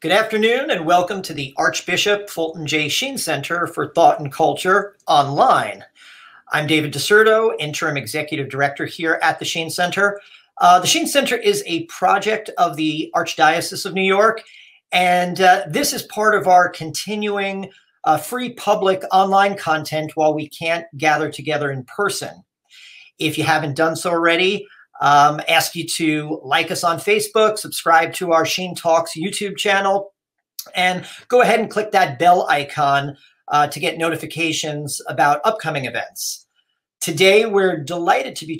Good afternoon and welcome to the Archbishop Fulton J. Sheen Center for Thought and Culture online. I'm David DeSerto, Interim Executive Director here at the Sheen Center. The Sheen Center is a project of the Archdiocese of New York, and this is part of our continuing free public online content while we can't gather together in person. If you haven't done so already, ask you to like us on Facebook, subscribe to our Sheen Talks YouTube channel, and go ahead and click that bell icon to get notifications about upcoming events. Today, we're delighted to be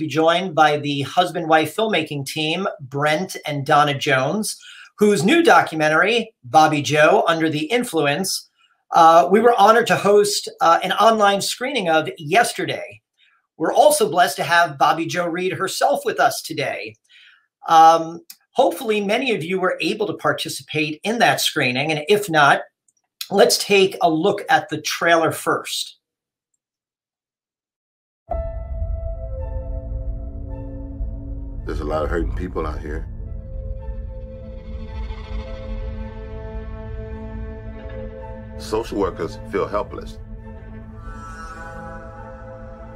joined by the husband-wife filmmaking team, Brent and Donna Jones, whose new documentary, Bobbi Jo, Under the Influence, we were honored to host an online screening of yesterday. We're also blessed to have Bobbi Jo Reed herself with us today. Hopefully, many of you were able to participate in that screening, and if not, let's take a look at the trailer first. There's a lot of hurting people out here. Social workers feel helpless.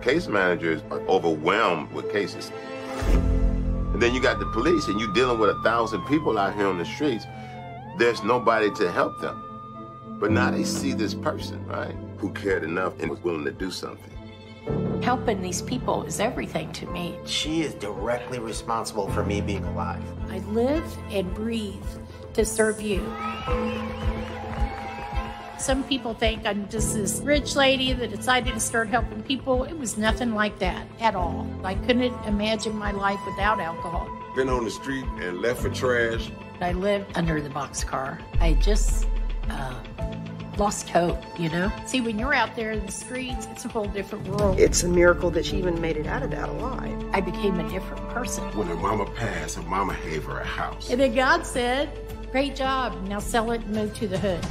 Case managers are overwhelmed with cases. And then you got the police and you're dealing with 1,000 people out here on the streets. There's nobody to help them. But now they see this person, right, who cared enough and was willing to do something. Helping these people is everything to me. She is directly responsible for me being alive. I live and breathe to serve you. Some people think I'm just this rich lady that decided to start helping people. It was nothing like that at all. I couldn't imagine my life without alcohol. Been on the street and left for trash. I lived under the boxcar. I just lost hope, you know? See, when you're out there in the streets, it's a whole different world. It's a miracle that she even made it out of that alive. I became a different person. When her mama passed, her mama gave her a house. And then God said, great job, now sell it and move to the hood.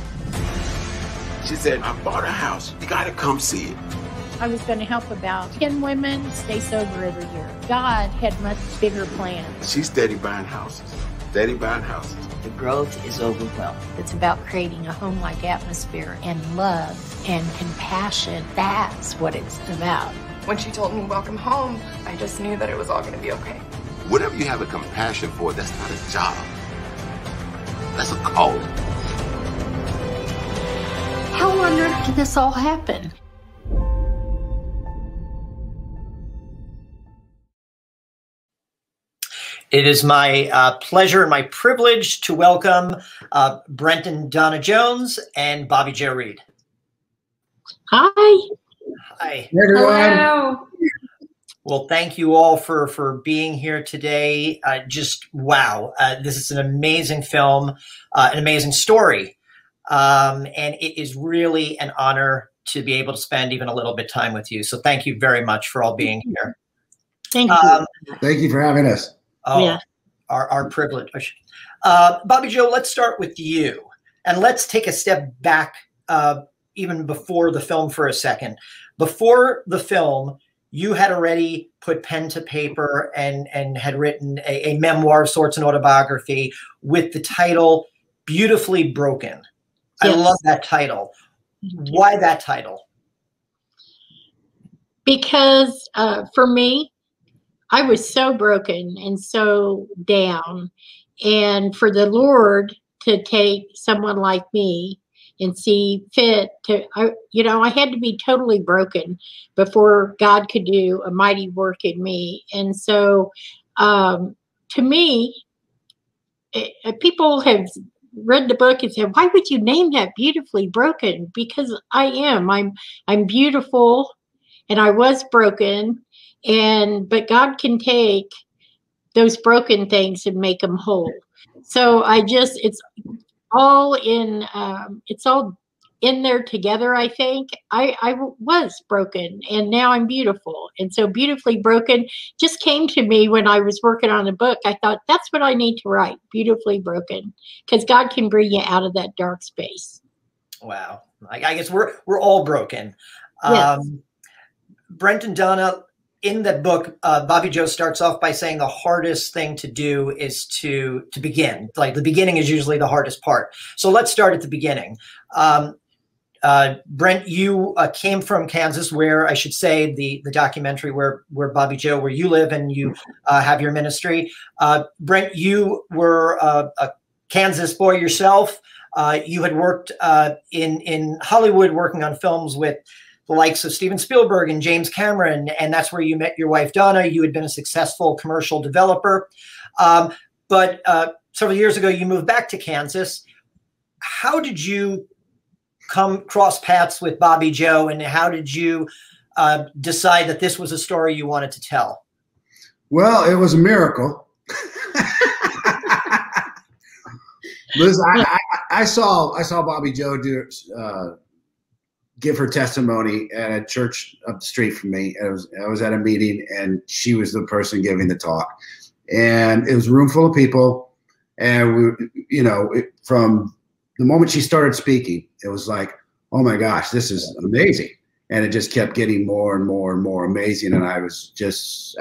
She said, I bought a house. You gotta come see it. I was going to help about 10 women stay sober every year. God had much bigger plans. She's steady buying houses. Steady buying houses. The growth is overwhelming. It's about creating a home-like atmosphere and love and compassion. That's what it's about. When she told me welcome home, I just knew that it was all going to be okay. Whatever you have a compassion for, that's not a job. That's a calling. How on earth did this all happen? It is my pleasure and my privilege to welcome Brent and Donna Jones and Bobbi Jo Reed. Hi. Hi. Hello. Well, thank you all for being here today. Just wow. This is an amazing film, an amazing story. And it is really an honor to be able to spend even a little bit of time with you. So thank you very much for all being here. Thank you. Thank you for having us. Oh, yeah. Our privilege. Bobbi Jo, let's start with you. And let's take a step back even before the film for a second. Before the film, you had already put pen to paper and had written a memoir of sorts, an autobiography with the title Beautifully Broken. Yes. I love that title. Why that title? Because for me, I was so broken and so down. And for the Lord to take someone like me and see fit to, I had to be totally broken before God could do a mighty work in me. And so to me, people have read the book and said, why would you name that Beautifully Broken? Because I am. I'm beautiful, and I was broken, but God can take those broken things and make them whole. So it's all in there together. I think I was broken, and now I'm beautiful. And so Beautifully Broken just came to me when I was working on a book. I thought that's what I need to write, Beautifully Broken, because God can bring you out of that dark space. Wow. I guess we're all broken. Yes. Brent and Donna, in that book, Bobbi Jo starts off by saying the hardest thing to do is to begin. Like the beginning is usually the hardest part. So let's start at the beginning. Brent, you came from Kansas, where I should say the documentary where Bobbi Jo, where you live and you have your ministry. Brent, you were a Kansas boy yourself. You had worked in Hollywood, working on films with the likes of Steven Spielberg and James Cameron, and that's where you met your wife, Donna. You had been a successful commercial developer. But several years ago, you moved back to Kansas. How did you come cross paths with Bobbi Jo, and how did you decide that this was a story you wanted to tell? Well, it was a miracle. Liz, I saw Bobbi Jo give her testimony at a church up the street from me. I was at a meeting, and she was the person giving the talk, and it was a room full of people. And from the moment she started speaking, it was like, oh my gosh, this is amazing. And it just kept getting more and more and more amazing. And I was just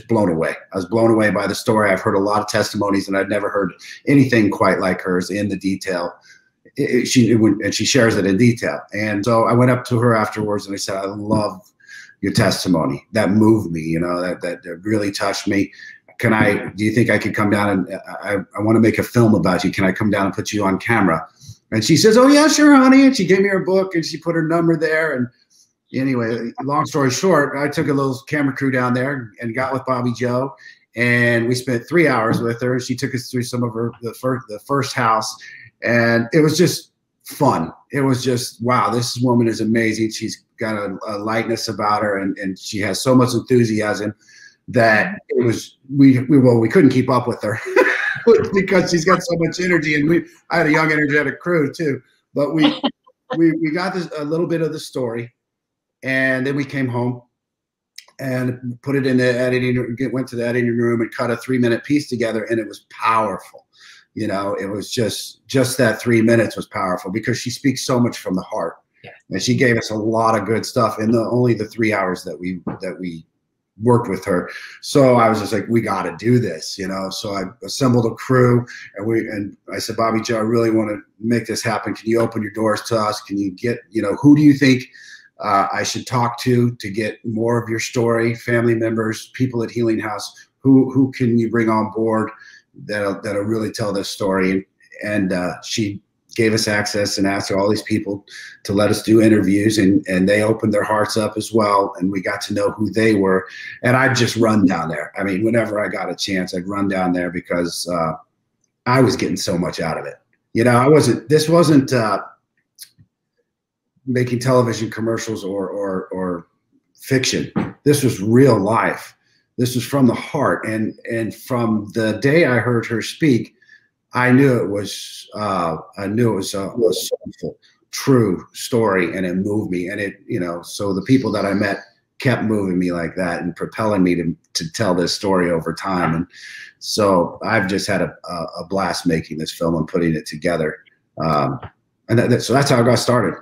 blown away. I was blown away by the story. I've heard a lot of testimonies, and I'd never heard anything quite like hers in the detail. And she shares it in detail. And so I went up to her afterwards and I said, I love your testimony. That moved me, that really touched me. Do you think I could come down and I want to make a film about you. Can I come down and put you on camera? And she says, oh yeah, sure, honey. And she gave me her book and she put her number there. And anyway, long story short, I took a little camera crew down there and got with Bobbi Jo, and we spent 3 hours with her. She took us through some of the first house, and it was just fun. It was just, wow, this woman is amazing. She's got a lightness about her, and she has so much enthusiasm that it was we couldn't keep up with her because she's got so much energy, and I had a young, energetic crew too. But we got a little bit of the story, and then we came home and put it in the editing. Went to the editing room and cut a 3-minute piece together, and it was powerful. It was just that 3 minutes was powerful because she speaks so much from the heart, and she gave us a lot of good stuff in only the 3 hours that we worked with her. So I was just like, we got to do this, So I assembled a crew, and I said, Bobbi Jo, I really want to make this happen. Can you open your doors to us? Can you get, who do you think I should talk to get more of your story? Family members, people at Healing House, who can you bring on board that'll really tell this story? And she gave us access and asked all these people to let us do interviews, and they opened their hearts up as well, and we got to know who they were. And I'd just run down there. I mean, whenever I got a chance, I'd run down there because I was getting so much out of it. This wasn't making television commercials or fiction. This was real life. This was from the heart, and from the day I heard her speak, I knew it was a soulful, true story, and it moved me. And so the people that I met kept moving me like that and propelling me to tell this story over time. And so I've just had a blast making this film and putting it together. So that's how I got started.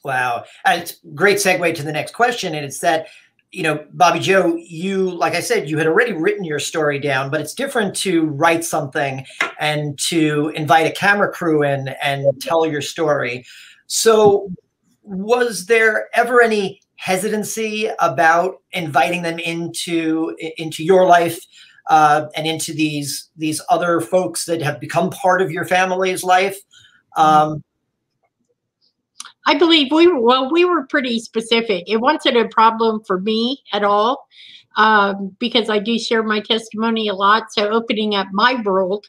Wow. And it's a great segue to the next question. And it's that, Bobbi Jo, you, like I said, you had already written your story down, but it's different to write something and to invite a camera crew in and tell your story. So was there ever any hesitancy about inviting them into your life and into these other folks that have become part of your family's life? I believe we were pretty specific. It wasn't a problem for me at all because I do share my testimony a lot. So opening up my world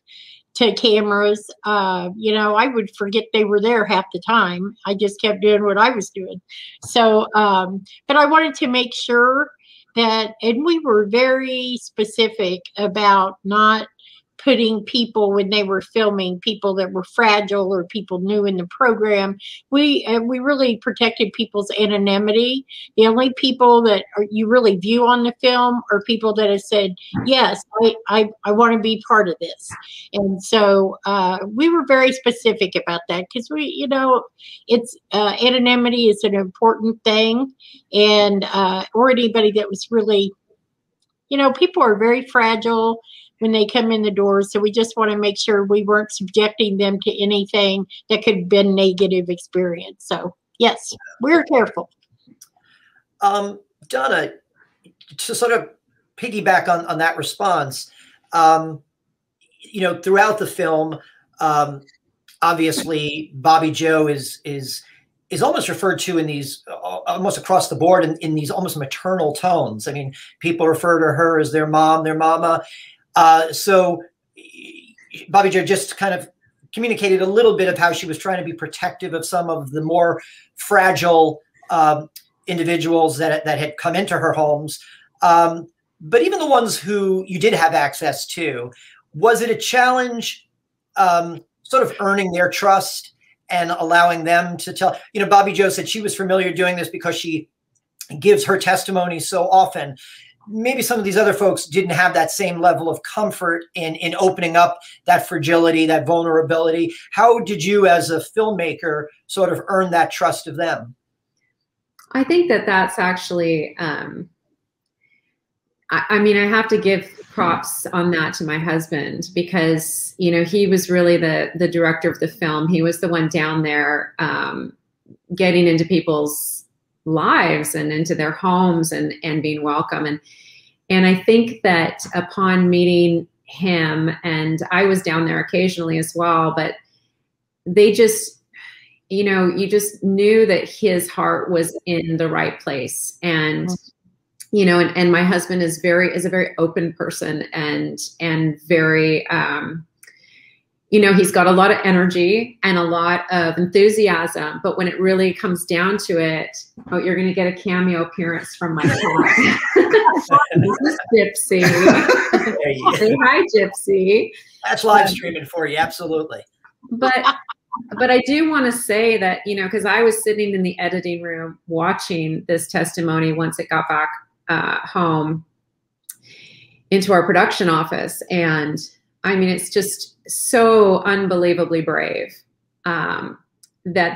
to cameras, I would forget they were there half the time. I just kept doing what I was doing. So, but I wanted to make sure that, and we were very specific about not putting people, when they were filming, people that were fragile or people new in the program. We really protected people's anonymity. The only people that you really view on the film are people that have said, yes, I want to be part of this. And so we were very specific about that, because it's anonymity is an important thing. And or anybody that was really, people are very fragile when they come in the door. So we just want to make sure we weren't subjecting them to anything that could have been negative experience. So yes, we're careful. Donna, to sort of piggyback on that response, throughout the film, obviously Bobbi Jo is almost referred to in these, almost across the board, in these almost maternal tones. I mean, people refer to her as their mom, their mama. So Bobbi Jo just kind of communicated a little bit of how she was trying to be protective of some of the more fragile individuals that had come into her homes. But even the ones who you did have access to, was it a challenge sort of earning their trust and allowing them to tell? Bobbi Jo said she was familiar doing this because she gives her testimony so often. Maybe some of these other folks didn't have that same level of comfort in opening up that fragility, that vulnerability. How did you, as a filmmaker, sort of earn that trust of them? I think that's actually, I have to give props on that to my husband, because, he was really the director of the film. He was the one down there getting into people's lives and into their homes and being welcome. And I think that upon meeting him, and I was down there occasionally as well, but they just, you just knew that his heart was in the right place. And, and my husband is a very open person and very, he's got a lot of energy and a lot of enthusiasm, but when it really comes down to it, you're going to get a cameo appearance from my cat. This is Gypsy. Say hi, Gypsy. That's live streaming for you. Absolutely. But I do want to say that, because I was sitting in the editing room watching this testimony once it got back home into our production office. And it's just so unbelievably brave that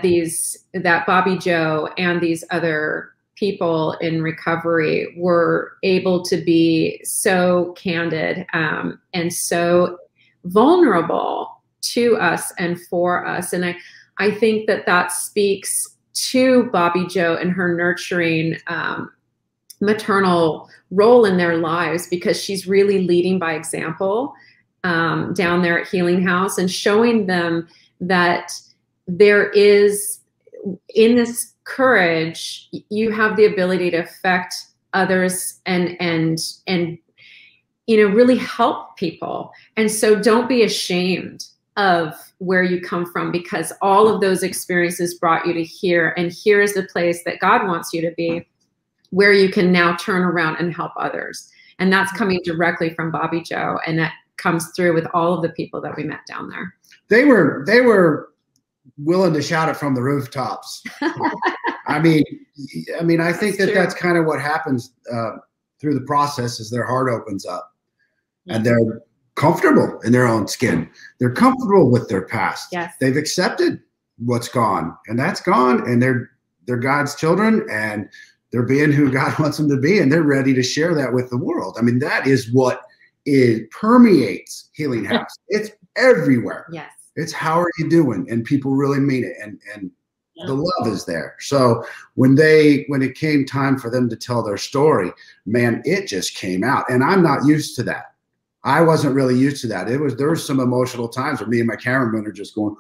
Bobbi Jo and these other people in recovery were able to be so candid and so vulnerable to us and for us. And I think that speaks to Bobbi Jo and her nurturing maternal role in their lives, because she's really leading by example down there at Healing House, and showing them that there is, in this courage, you have the ability to affect others and really help people. And so don't be ashamed of where you come from, because all of those experiences brought you to here, and here is the place that God wants you to be, where you can now turn around and help others. And that's coming directly from Bobbi Jo, and that comes through with all of the people that we met down there. They were willing to shout it from the rooftops. I think that's kind of what happens through the process, is their heart opens up and they're comfortable in their own skin. They're comfortable with their past. Yes. They've accepted what's gone, and that's gone, and they're God's children, and they're being who God wants them to be, and they're ready to share that with the world. that is what permeates Healing House. It's everywhere. Yes. It's how are you doing? And people really mean it. And the love is there. So when it came time for them to tell their story, man, it just came out. And I'm not used to that. I wasn't really used to that. There were some emotional times where me and my cameraman are just going,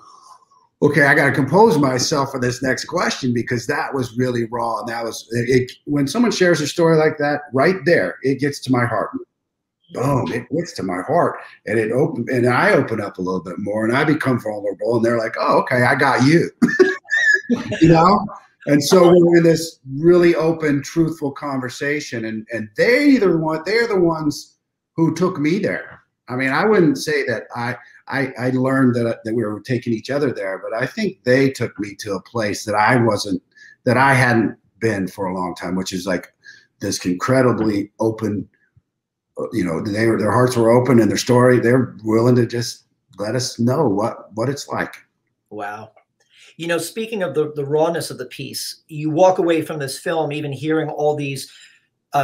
okay, I got to compose myself for this next question, because that was really raw. And that was it. When someone shares a story like that, right there, it gets to my heart. Boom, it gets to my heart, and I open up a little bit more, and I become vulnerable, and they're like, oh, okay, I got you. And so we're in this really open, truthful conversation, and they're the ones who took me there. I mean, I wouldn't say that I learned that we were taking each other there, but I think they took me to a place that I hadn't been for a long time, which is like this incredibly open, their hearts were open and their story, they're willing to just let us know what it's like. Wow. Speaking of the rawness of the piece, you walk away from this film even hearing all these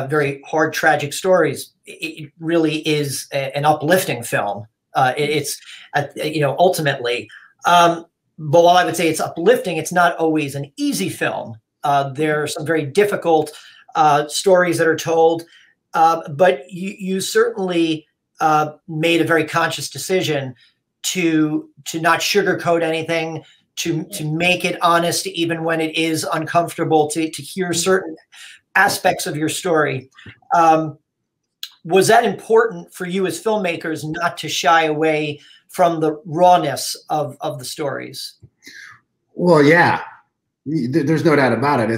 very hard, tragic stories. It really is an uplifting film. It's ultimately, but while I would say it's uplifting, it's not always an easy film. There are some very difficult stories that are told, but you certainly made a very conscious decision to not sugarcoat anything, to make it honest, even when it is uncomfortable to hear certain aspects of your story. Was that important for you as filmmakers, not to shy away from the rawness of the stories? Well, yeah, there's no doubt about it.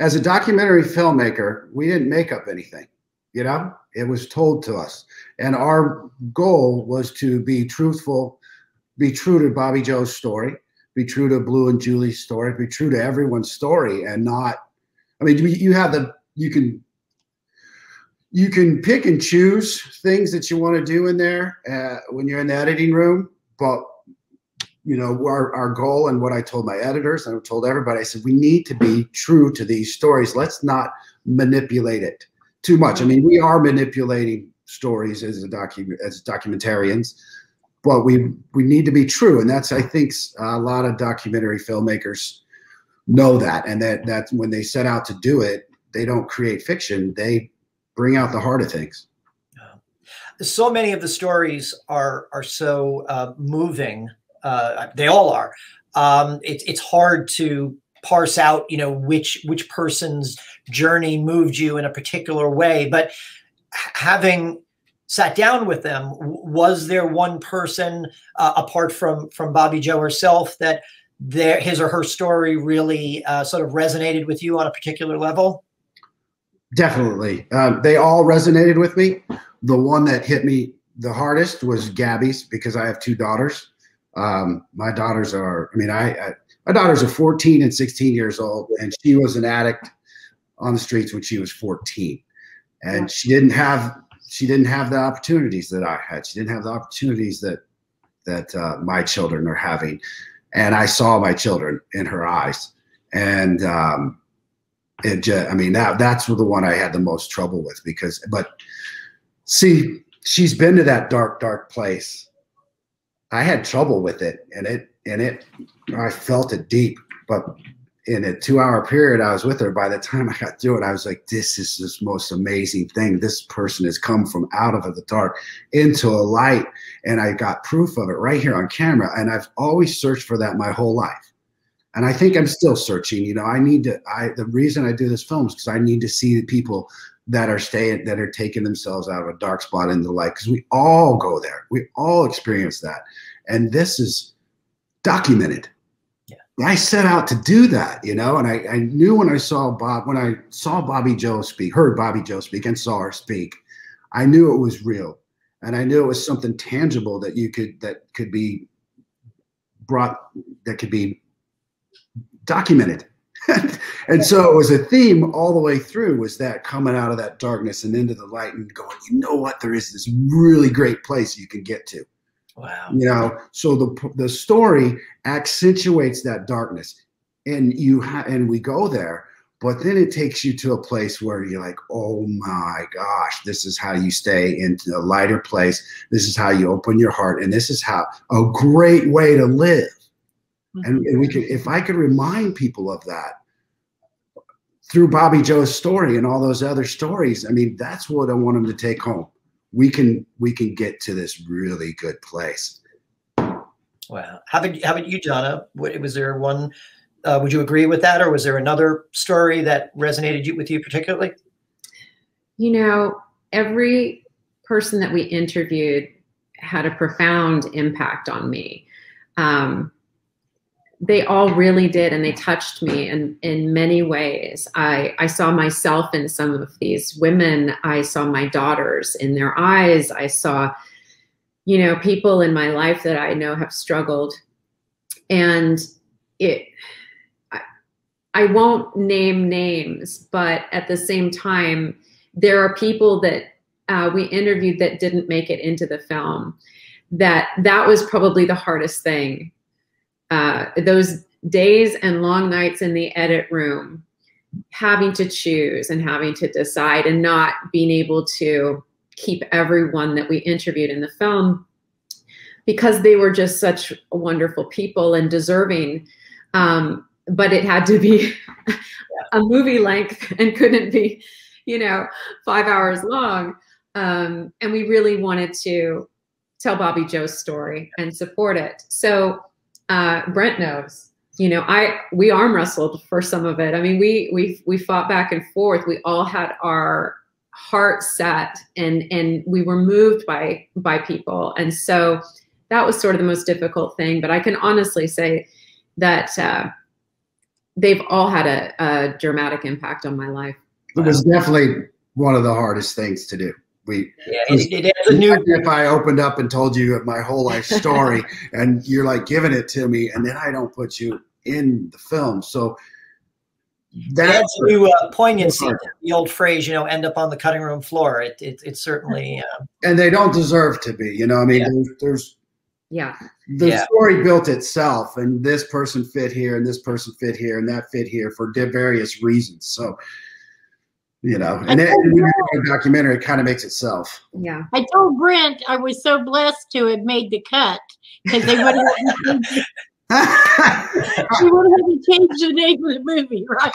As a documentary filmmaker, we didn't make up anything, it was told to us. And our goal was to be truthful, be true to Bobbi Jo's story, be true to Blue and Julie's story, be true to everyone's story, and not, I mean, you can pick and choose things that you want to do in there when you're in the editing room. But, our goal, and what I told my editors, and I told everybody, I said, we need to be true to these stories. Let's not manipulate it too much. I mean, we are manipulating stories as documentarians, but we need to be true. And that's, I think, a lot of documentary filmmakers know that. And that's when they set out to do it, they don't create fiction. They bring out the heart of things. So many of the stories are so moving. They all are. It's hard to parse out, which person's journey moved you in a particular way. But having sat down with them, was there one person apart from Bobbi Jo herself that his or her story really sort of resonated with you on a particular level? Definitely. They all resonated with me. The one that hit me the hardest was Gabby's, because I have two daughters. My daughters are, my daughters are 14 and 16 years old, and she was an addict on the streets when she was 14. And she didn't have the opportunities that I had. She didn't have the opportunities that my children are having. And I saw my children in her eyes. And that's the one I had the most trouble with, but see, she's been to that dark, dark place. I had trouble with it, and I felt it deep, but in a 2-hour period I was with her, by the time I got through it, I was like, this is the most amazing thing. This person has come from out of the dark into a light, and I got proof of it right here on camera. And I've always searched for that my whole life. And I think I'm still searching. The reason I do this film is because I need to see the people that are taking themselves out of a dark spot into the light, because we all go there. We all experience that. And this is documented. Yeah. I set out to do that, and I knew when I saw Bobbi Jo speak, heard Bobbi Jo speak, and saw her speak, I knew it was real. And I knew it was something tangible that could be documented. And so it was a theme all the way through, was that coming out of that darkness and into the light and going, there is this really great place you can get to. Wow. So the story accentuates that darkness, and we go there, but then it takes you to a place where you're like, oh my gosh, this is how you stay into a lighter place. This is how you open your heart. And this is a great way to live. And if I could remind people of that through Bobbi Jo's story and all those other stories, that's what I want them to take home. We can get to this really good place. Wow. How about you, Donna? Was there one? Would you agree with that, or was there another story that resonated with you particularly? Every person that we interviewed had a profound impact on me. they all really did, and they touched me in many ways. I saw myself in some of these women. I saw my daughters in their eyes. I saw, you know, people in my life that I know have struggled. And I won't name names, but at the same time, there are people that we interviewed that didn't make it into the film. That was probably the hardest thing. Those days and long nights in the edit room, having to choose and having to decide and not being able to keep everyone that we interviewed in the film because they were just such wonderful people and deserving. But it had to be a movie length and couldn't be, you know, 5 hours long. And we really wanted to tell Bobbi Jo's story and support it. So Brent knows, you know, we arm wrestled for some of it. I mean, we fought back and forth. We all had our heart set and we were moved by people. And so that was sort of the most difficult thing. But I can honestly say that they've all had a dramatic impact on my life. It was definitely one of the hardest things to do. If I opened up and told you my whole life story and you're like giving it to me and then I don't put you in the film. So that's a new poignancy. The old phrase, you know, end up on the cutting room floor. It's certainly. And they don't deserve to be, you know, I mean, there's the story built itself and this person fit here and this person fit here and that fit here for various reasons. So, you know, and then the documentary kind of makes itself. Yeah. I told Brent I was so blessed to have made the cut because they would have to change the name of the movie, right?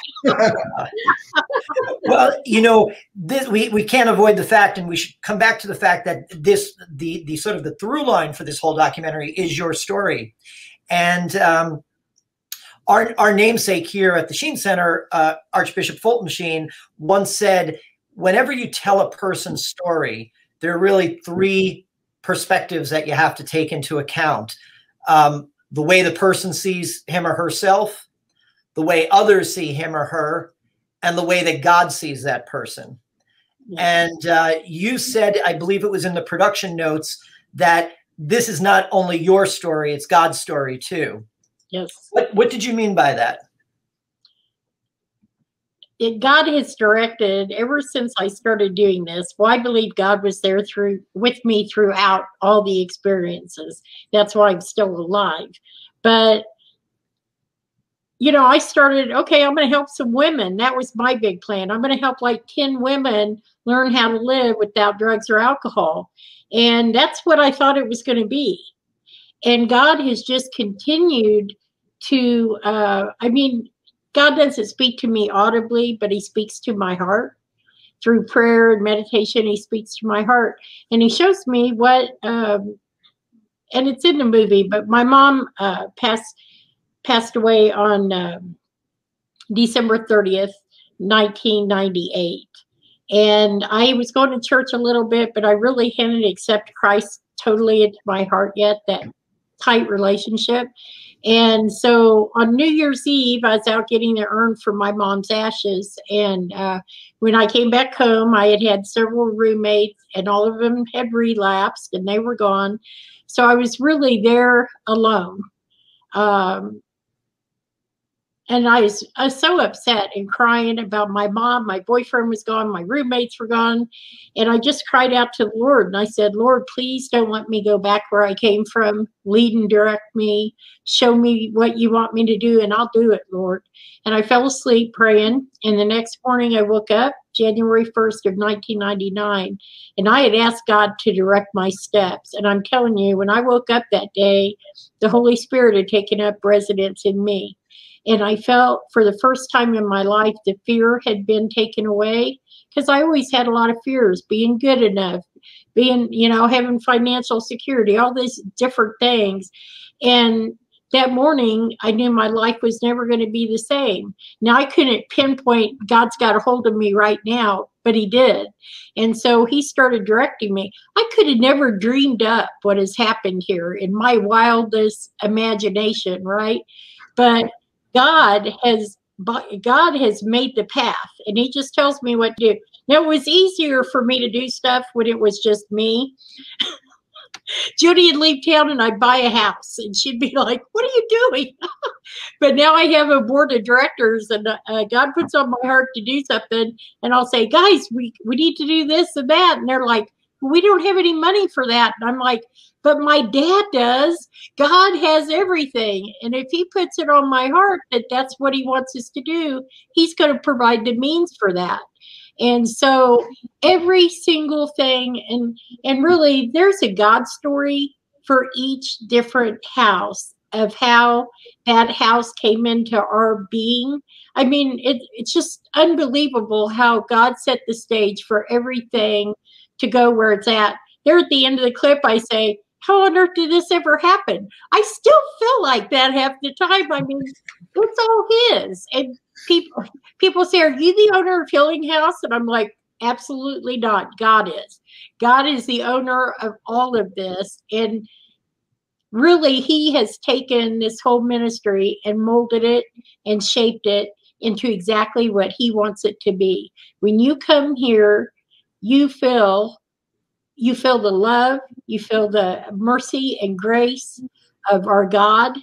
Well, you know, we can't avoid the fact, and we should come back to the fact that the sort of the through line for this whole documentary is your story. And our namesake here at the Sheen Center, Archbishop Fulton Sheen, once said, whenever you tell a person's story, there are really three perspectives that you have to take into account. The way the person sees him or herself, the way others see him or her, and the way that God sees that person. And you said, I believe it was in the production notes, that this is not only your story, it's God's story too. Yes. What did you mean by that? God has directed ever since I started doing this. Well, I believe God was there with me throughout all the experiences. That's why I'm still alive. But, you know, I started, okay, I'm going to help some women. That was my big plan. I'm going to help like 10 women learn how to live without drugs or alcohol. And that's what I thought it was going to be. And God has just continued to, I mean, God doesn't speak to me audibly, but he speaks to my heart. Through prayer and meditation, he speaks to my heart. And he shows me what, and it's in the movie, but my mom passed away on December 30th, 1998. And I was going to church a little bit, but I really hadn't accepted Christ totally into my heart yet, that tight relationship. And so on New Year's Eve, I was out getting the urn for my mom's ashes. And when I came back home, I had several roommates and all of them had relapsed and they were gone. So I was really there alone. And I was so upset and crying about my mom. My boyfriend was gone. My roommates were gone. And I just cried out to the Lord. And I said, Lord, please don't let me go back where I came from. Lead and direct me. Show me what you want me to do, and I'll do it, Lord. And I fell asleep praying. And the next morning I woke up, January 1st of 1999. And I had asked God to direct my steps. And I'm telling you, when I woke up that day, the Holy Spirit had taken up residence in me. And I felt for the first time in my life, the fear had been taken away, because I always had a lot of fears, being good enough, being, you know, having financial security, all these different things. And that morning, I knew my life was never going to be the same. Now, I couldn't pinpoint God's got a hold of me right now, but he did. And so he started directing me. I could have never dreamed up what has happened here in my wildest imagination, right? but God has made the path, and he just tells me what to do. Now, it was easier for me to do stuff when it was just me. Judy would leave town and I'd buy a house, and she'd be like, "What are you doing?" But now I have a board of directors, and God puts on my heart to do something, and I'll say, "Guys, we need to do this and that," and they're like, "We don't have any money for that." And I'm like, "But my dad does. God has everything, and if he puts it on my heart that that's what he wants us to do, he's going to provide the means for that." And so every single thing, and really there's a God story for each different house of how that house came into our being. I mean, it's just unbelievable how God set the stage for everything to go where it's at. There at the end of the clip, I say, "How on earth did this ever happen?" I still feel like that half the time. I mean, it's all his. And people say, "Are you the owner of Healing House?" And I'm like, absolutely not. God is. God is the owner of all of this. And really, he has taken this whole ministry and molded it and shaped it into exactly what he wants it to be. When you come here, you feel the love, you feel the mercy and grace of our God.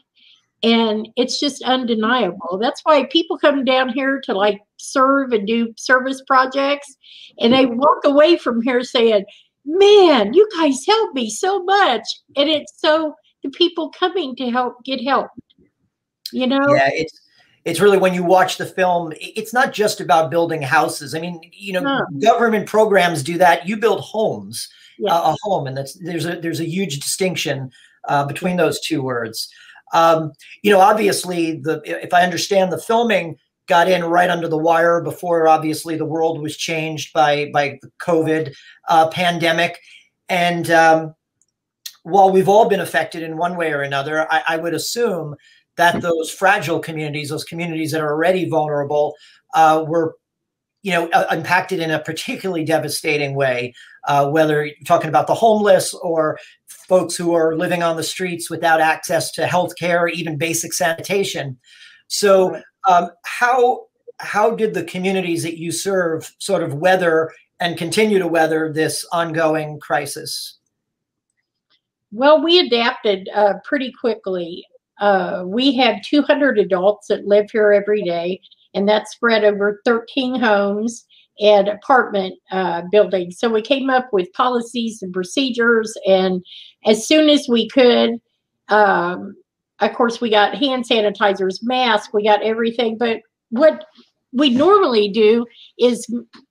And it's just undeniable. That's why people come down here to like serve and do service projects, and they walk away from here saying, "Man, you guys helped me so much." And it's so the people coming to help get help, you know? Yeah, it's really, when you watch the film, it's not just about building houses. I mean, government programs do that. You build homes, a home, and there's a huge distinction between those two words. Obviously, if I understand, the filming got in right under the wire before, obviously, the world was changed by the COVID pandemic. And while we've all been affected in one way or another, I would assume that those fragile communities, those communities that are already vulnerable, were impacted in a particularly devastating way, whether you're talking about the homeless or folks who are living on the streets without access to health care, even basic sanitation. So how did the communities that you serve sort of weather and continue to weather this ongoing crisis? Well, we adapted pretty quickly. We have 200 adults that live here every day, and that's spread over 13 homes and apartment buildings. So we came up with policies and procedures, and as soon as we could, of course, we got hand sanitizers, masks, we got everything. But what we normally do is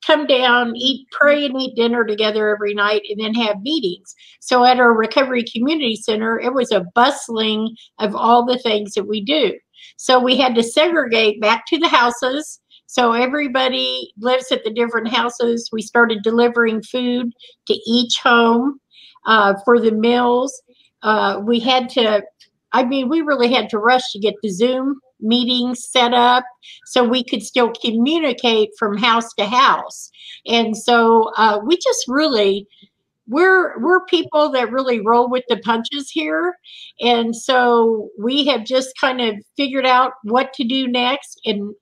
come down, pray and eat dinner together every night, and then have meetings. So at our Recovery Community Center, it was a bustling of all the things that we do. So we had to segregate back to the houses. So everybody lives at the different houses. We started delivering food to each home for the meals. We really had to rush to get the Zoom meetings set up so we could still communicate from house to house. And so we just really, we're people that really roll with the punches here. And so we have just kind of figured out what to do next and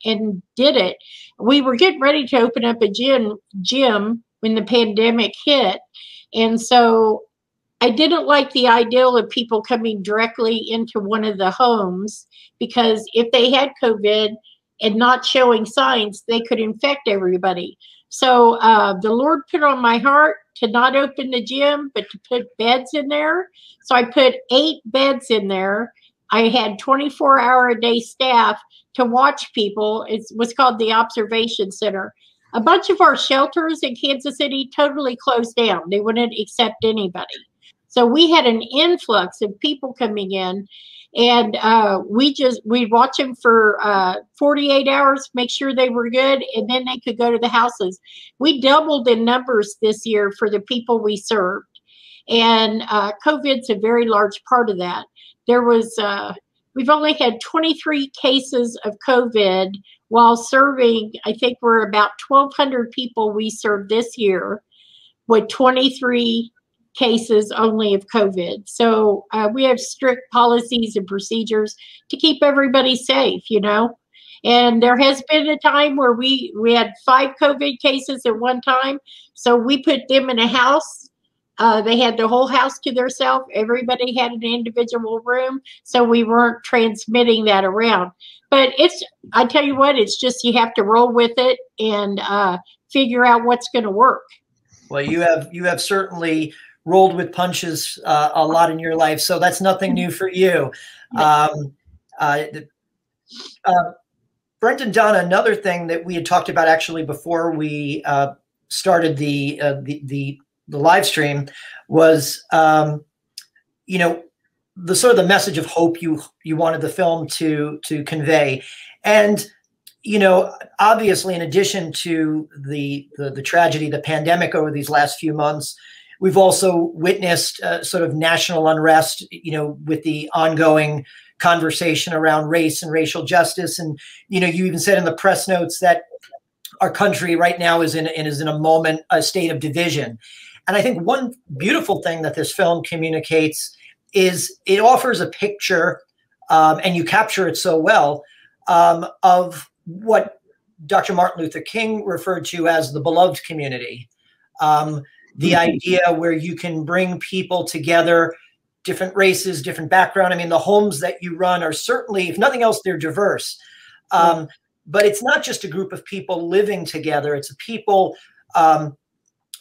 did it. We were getting ready to open up a gym when the pandemic hit. And so I didn't like the idea of people coming directly into one of the homes, because if they had COVID and not showing signs, they could infect everybody. So the Lord put on my heart to not open the gym, but to put beds in there. So I put 8 beds in there. I had 24-hour-a-day staff to watch people. It was called the Observation Center. A bunch of our shelters in Kansas City totally closed down. They wouldn't accept anybody. So we had an influx of people coming in, and we'd watch them for 48 hours, make sure they were good, and then they could go to the houses. We doubled in numbers this year for the people we served, and COVID's a very large part of that. There was we've only had 23 cases of COVID while serving. I think we're about 1,200 people we served this year, with 23 cases only of COVID. So we have strict policies and procedures to keep everybody safe, you know. And there has been a time where we had 5 COVID cases at one time. So we put them in a house. They had the whole house to themselves. Everybody had an individual room. So we weren't transmitting that around. But I tell you what, it's just you have to roll with it and figure out what's going to work. Well, you have certainly rolled with punches a lot in your life. So that's nothing new for you. Brent and Donna, another thing that we had talked about actually before we started the live stream was, you know, the sort of the message of hope you wanted the film to convey. And, you know, obviously, in addition to the tragedy, the pandemic over these last few months, we've also witnessed sort of national unrest, you know, with the ongoing conversation around race and racial justice. And, you know, you even said in the press notes that our country right now is in a state of division. And I think one beautiful thing that this film communicates is it offers a picture, and you capture it so well, of what Dr. Martin Luther King referred to as the beloved community. The idea where you can bring people together, different races, different background. I mean, the homes that you run are certainly, if nothing else, they're diverse. But it's not just a group of people living together. It's people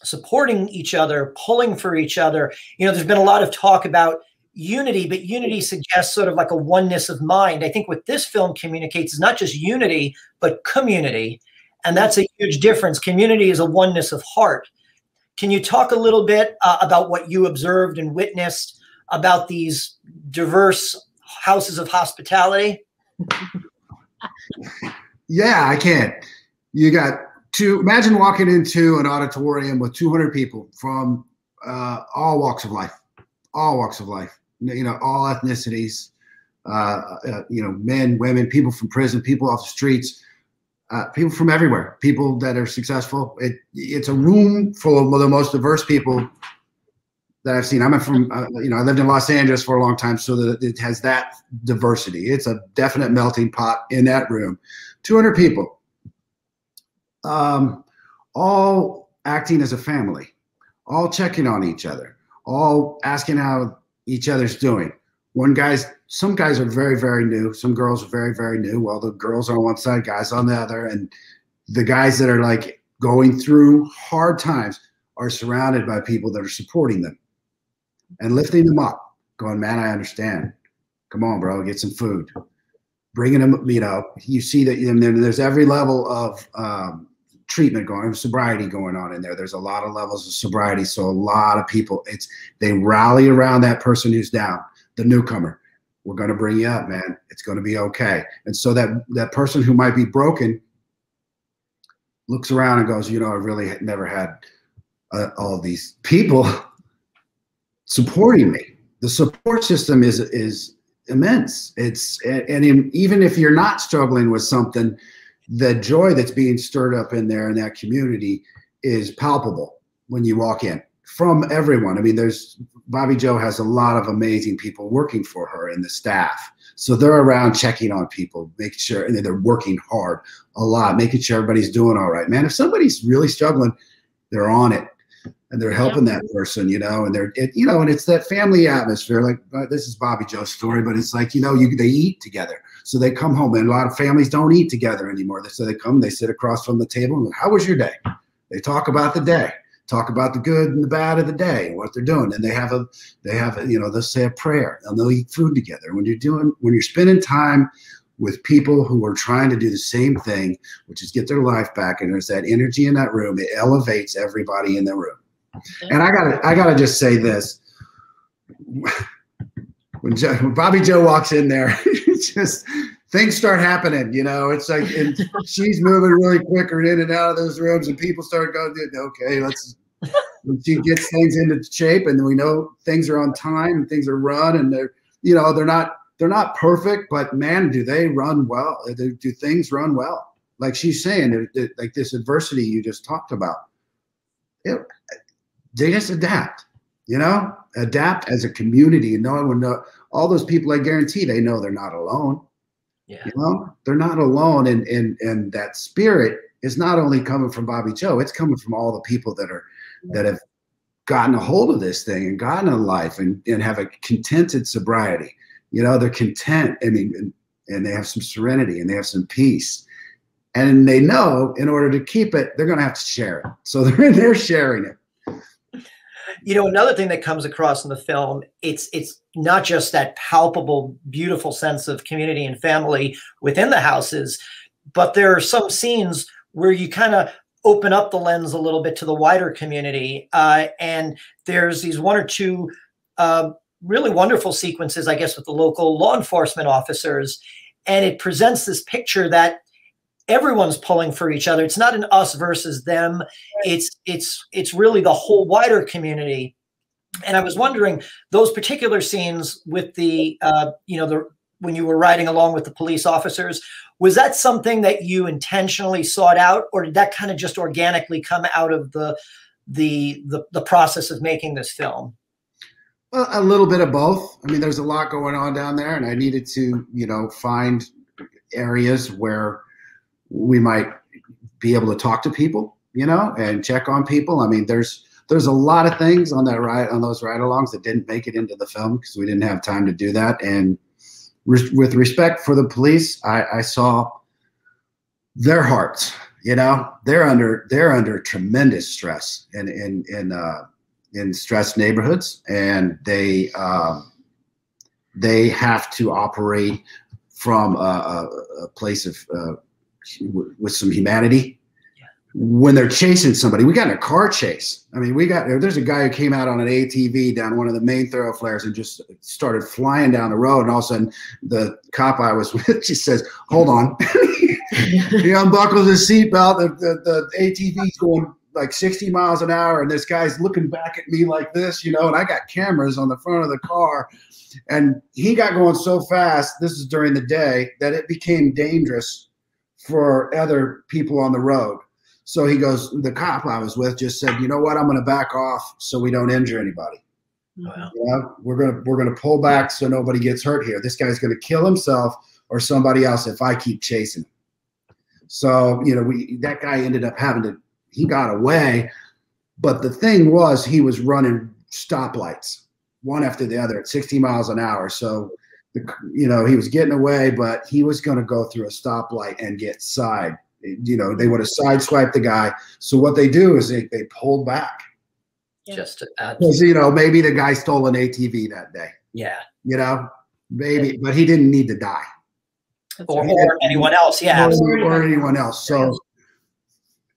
supporting each other, pulling for each other. You know, there's been a lot of talk about unity, but unity suggests sort of like a oneness of mind. I think what this film communicates is not just unity, but community. And that's a huge difference. Community is a oneness of heart. Can you talk a little bit about what you observed and witnessed about these diverse houses of hospitality? Yeah, I can. You got imagine walking into an auditorium with 200 people from all walks of life, you know, all ethnicities, you know, men, women, people from prison, people off the streets, people from everywhere, people that are successful. It's a room full of the most diverse people that I've seen. I'm from, you know, I lived in Los Angeles for a long time, so that it has that diversity. It's a definite melting pot in that room. 200 people, all acting as a family, all checking on each other, all asking how each other's doing. Some guys are very, very new. Some girls are very, very new. Well, the girls are on one side, guys on the other. And the guys that are like going through hard times are surrounded by people that are supporting them and lifting them up, going, man, I understand. Come on, bro, get some food. Bringing them, you know, you see that there's every level of treatment going, sobriety going on in there. There's a lot of levels of sobriety. So a lot of people, they rally around that person who's down, the newcomer. We're going to bring you up, man. It's going to be okay. And so that person who might be broken looks around and goes, you know, I really never had all these people supporting me. The support system is immense. Even if you're not struggling with something, the joy that's being stirred up in there in that community is palpable when you walk in from everyone. I mean, Bobbi Jo has a lot of amazing people working for her in the staff. So they're around checking on people, making sure, and they're working hard a lot, making sure everybody's doing all right. Man, if somebody's really struggling, they're on it and they're helping that person, you know, and and it's that family atmosphere. Like, this is Bobbi Jo's story, but it's like, you know, they eat together. So they come home, and a lot of families don't eat together anymore. So they come, they sit across from the table, and how was your day? They talk about the day, talk about the good and the bad of the day, and what they're doing. And they have you know, they'll say a prayer, and they'll eat food together. When you're spending time with people who are trying to do the same thing, which is get their life back, and there's that energy in that room, it elevates everybody in the room. And I gotta just say this. When Bobbi Jo walks in there, it's just things start happening, you know. It's like, and she's moving really quicker in and out of those rooms, and people start going, okay, when she gets things into shape, and we know things are on time and things are run, and they're not perfect, but man, do they run well? Do things run well? Like she's saying, like this adversity you just talked about, they just adapt. you know, adapt as a community. And no one would know. All those people, I guarantee they know they're not alone. Yeah. You know, they're not alone. And that spirit is not only coming from Bobbi Jo, it's coming from all the people that have gotten a hold of this thing and gotten a life and have a contented sobriety. You know, they're content. I mean, and they have some serenity and they have some peace. And they know in order to keep it, they're going to have to share it. So they're sharing it. You know, another thing that comes across in the film, it's not just that palpable, beautiful sense of community and family within the houses, but there are some scenes where you kind of open up the lens a little bit to the wider community. And there's these one or two really wonderful sequences, I guess, with the local law enforcement officers. And it presents this picture that everyone's pulling for each other. It's not an us versus them. It's really the whole wider community. And I was wondering, those particular scenes with the, when you were riding along with the police officers, was that something that you intentionally sought out, or did that kind of just organically come out of the process of making this film? Well, a little bit of both. I mean, there's a lot going on down there, and I needed to, find areas where we might be able to talk to people, and check on people. I mean, there's a lot of things on those ride-alongs that didn't make it into the film because we didn't have time to do that. And with respect for the police, I saw their hearts. They're under tremendous stress in stressed neighborhoods, and they have to operate from a place of with some humanity. When they're chasing somebody, we got in a car chase. I mean, there's a guy who came out on an ATV down one of the main thoroughfares and just started flying down the road. And all of a sudden, the cop I was with, she says, "Hold on." He unbuckles his seatbelt. The ATV's going like 60 miles an hour, and this guy's looking back at me like this, and I got cameras on the front of the car, and he got going so fast, this is during the day, that it became dangerous for other people on the road. So he goes, the cop I was with just said, "You know what? I'm going to back off so we don't injure anybody. Wow. We're going to pull back so nobody gets hurt here. This guy's going to kill himself or somebody else if I keep chasing him." So, that guy ended up he got away. But the thing was, he was running stoplights, one after the other at 60 miles an hour. So, he was getting away, but he was going to go through a stoplight and get side. They would have sideswiped the guy. So what they do is they pulled back. Just to add. Because, maybe the guy stole an ATV that day. Yeah. Maybe, but he didn't need to die. Or anyone else. Yeah. Or anyone else. So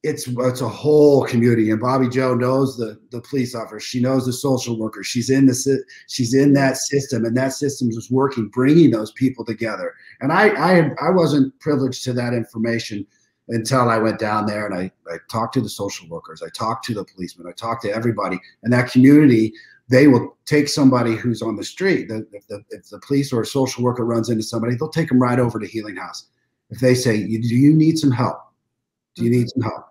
it's a whole community, and Bobbi Jo knows the police officer. She knows the social worker. She's in that system, and that system is working, bringing those people together. And I wasn't privileged to that information until I went down there and I talked to the social workers. I talked to the policemen. I talked to everybody. And that community, they will take somebody who's on the street. If the police or a social worker runs into somebody, they'll take them right over to Healing House. If they say, "Do you need some help? Do you need some help?"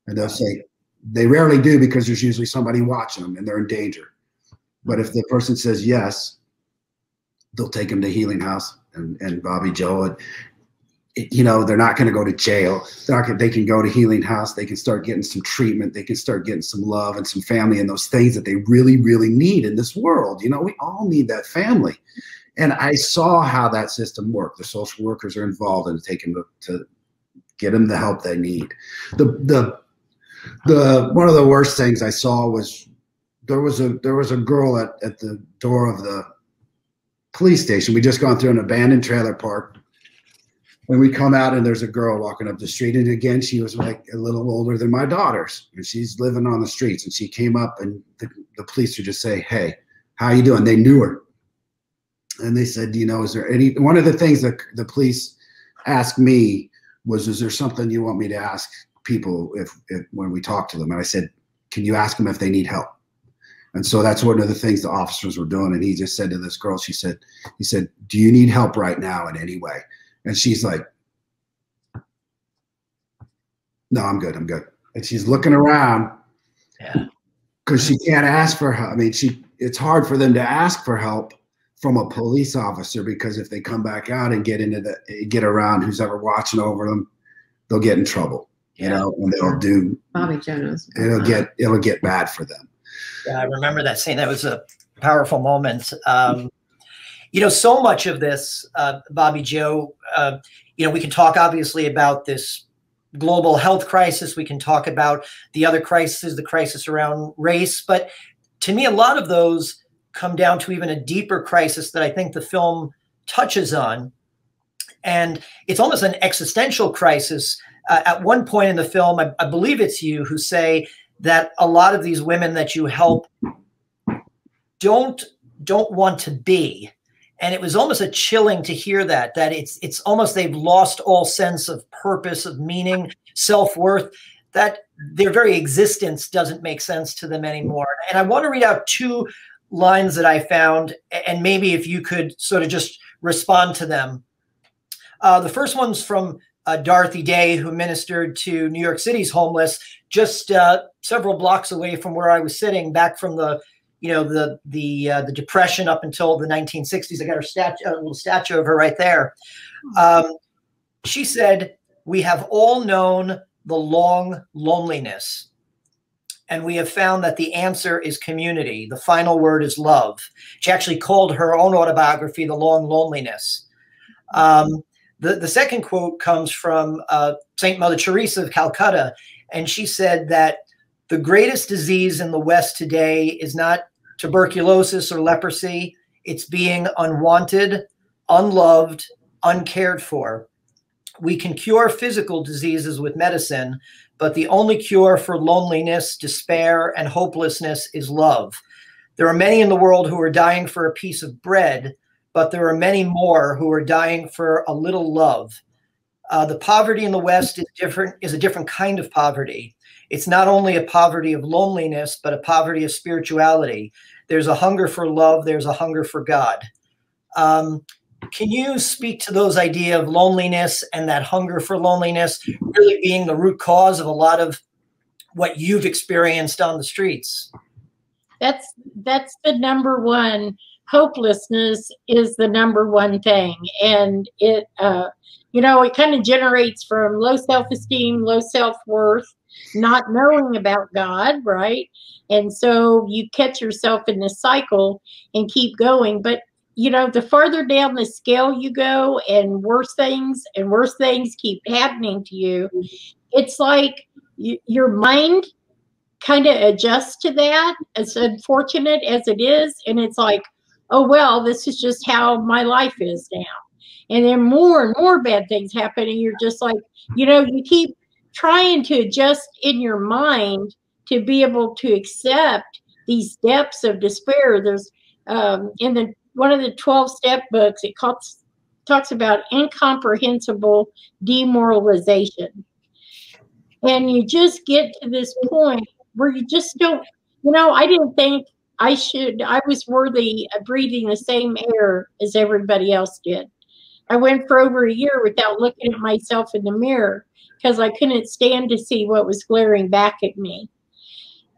And they'll say, they rarely do, because there's usually somebody watching them and they're in danger. But if the person says yes, they'll take them to Healing House and Bobbi Jo. They're not going to go to jail. They can go to Healing House. They can start getting some treatment. They can start getting some love and some family and those things that they really, really need in this world. We all need that family. And I saw how that system worked. The social workers are involved in taking to get them the help they need. One of the worst things I saw was there was a girl at the door of the police station. We just gone through an abandoned trailer park. When we come out, and there's a girl walking up the street, and again, she was like a little older than my daughters, and she's living on the streets. And she came up, and the police would just say, "Hey, how you doing?" They knew her, and they said, "Is there any?" One of the things that the police asked me was, "Is there something you want me to ask people if when we talk to them?" And I said, "Can you ask them if they need help?" And so that's one of the things the officers were doing. And he just said to this girl, he said, "Do you need help right now in any way?" And she's like, "No, I'm good. I'm good." And she's looking around, because she can't ask for help. I mean, it's hard for them to ask for help from a police officer, because if they come back out and get around who's ever watching over them, they'll get in trouble, you know, and they'll do. Bobbi Jo knows. It'll get bad for them. Yeah, I remember that scene. That was a powerful moment. You know, so much of this, Bobbi Jo, you know, we can talk obviously about this global health crisis. We can talk about the other crises, the crisis around race. But to me, a lot of those come down to even a deeper crisis that I think the film touches on. And it's almost an existential crisis. At one point in the film, I believe it's you who say that a lot of these women that you help don't want to be. And it was almost a chilling to hear that it's almost they've lost all sense of purpose, of meaning, self-worth, that their very existence doesn't make sense to them anymore. And I want to read out two lines that I found, and maybe if you could sort of just respond to them. The first one's from Dorothy Day, who ministered to New York City's homeless, just several blocks away from where I was sitting, back from the Depression up until the 1960s. I got a little statue of her right there. She said, "We have all known the long loneliness, and we have found that the answer is community. The final word is love." She actually called her own autobiography "The Long Loneliness." The second quote comes from Saint Mother Teresa of Calcutta, and she said that the greatest disease in the West today is not tuberculosis or leprosy. It's being unwanted, unloved, uncared for. We can cure physical diseases with medicine, but the only cure for loneliness, despair, and hopelessness is love. There are many in the world who are dying for a piece of bread, but there are many more who are dying for a little love. The poverty in the West is a different kind of poverty. It's not only a poverty of loneliness, but a poverty of spirituality. There's a hunger for love. There's a hunger for God. Can you speak to those ideas of loneliness and that hunger for loneliness really being the root cause of a lot of what you've experienced on the streets? That's the number one. Hopelessness is the number one thing. And it, you know, it kind of generates from low self-esteem, low self-worth, not knowing about God, right? And so you catch yourself in this cycle and keep going. But, you know, the farther down the scale you go and worse things keep happening to you, it's like your mind kind of adjusts to that, as unfortunate as it is. And it's like, oh, well, this is just how my life is now. And then more and more bad things happen. And you're just like, you know, you keep trying to adjust in your mind to be able to accept these depths of despair. There's in one of the 12-step books, it talks about incomprehensible demoralization. And you just get to this point where you just don't, you know, I didn't think I was worthy of breathing the same air as everybody else did. I went for over a year without looking at myself in the mirror because I couldn't stand to see what was glaring back at me.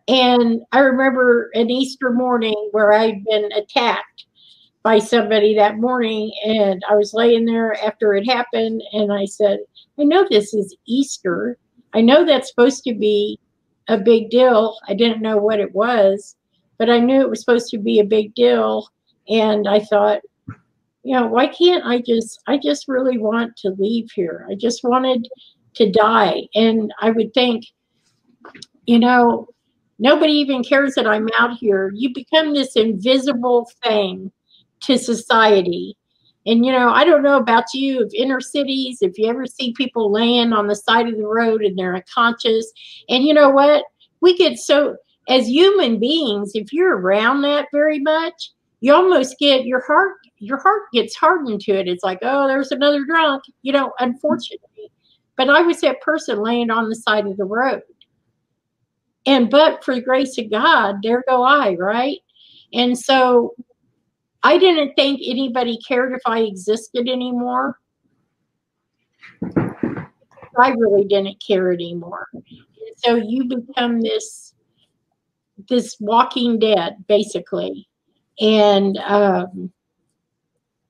And I remember an Easter morning where I'd been attacked by somebody that morning, and I was laying there after it happened, and I said, I know this is Easter. I know that's supposed to be a big deal. I didn't know what it was, but I knew it was supposed to be a big deal. And I thought, you know, why can't I just really want to leave here. I just wanted to die. And I would think, you know, nobody even cares that I'm out here. You become this invisible thing to society. And, you know, I don't know about you, if inner cities, if you ever see people laying on the side of the road and they're unconscious. And you know what? We get so, as human beings, if you're around that very much, you almost get your heart gets hardened to it. It's like, oh, there's another drunk, you know, unfortunately. But I was that person laying on the side of the road. But for the grace of God, there go I, right? And so I didn't think anybody cared if I existed anymore. I really didn't care anymore. And so you become this this walking dead, basically. And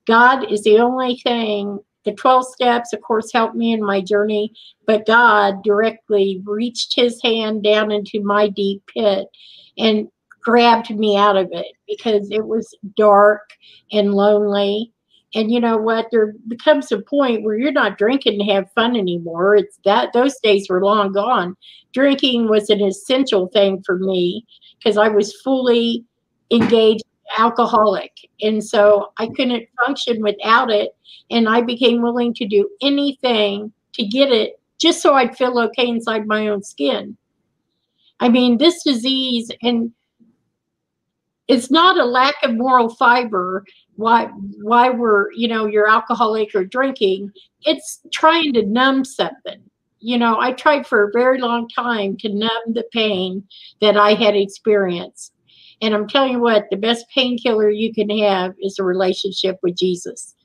God is the only thing. The 12 steps, of course, helped me in my journey, but God directly reached his hand down into my deep pit and grabbed me out of it, because it was dark and lonely. And you know what? There becomes a point where you're not drinking to have fun anymore. It's that those days were long gone. Drinking was an essential thing for me because I was fully engaged alcoholic. And so I couldn't function without it. And I became willing to do anything to get it just so I'd feel okay inside my own skin. I mean, this disease, and it's not a lack of moral fiber why we're, you know, you're alcoholic or drinking. It's trying to numb something. You know, I tried for a very long time to numb the pain that I had experienced. And I'm telling you what, the best painkiller you can have is a relationship with Jesus.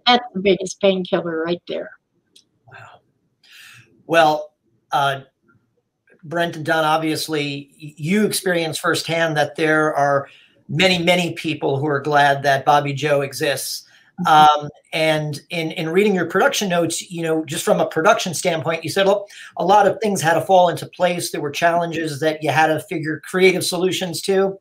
That's the biggest painkiller right there. Wow. Well, Brent and Don, obviously you experienced firsthand that there are many, many people who are glad that Bobbi Jo exists. And in reading your production notes, you know, just from a production standpoint, you said, look, a lot of things had to fall into place. There were challenges that you had to figure creative solutions to.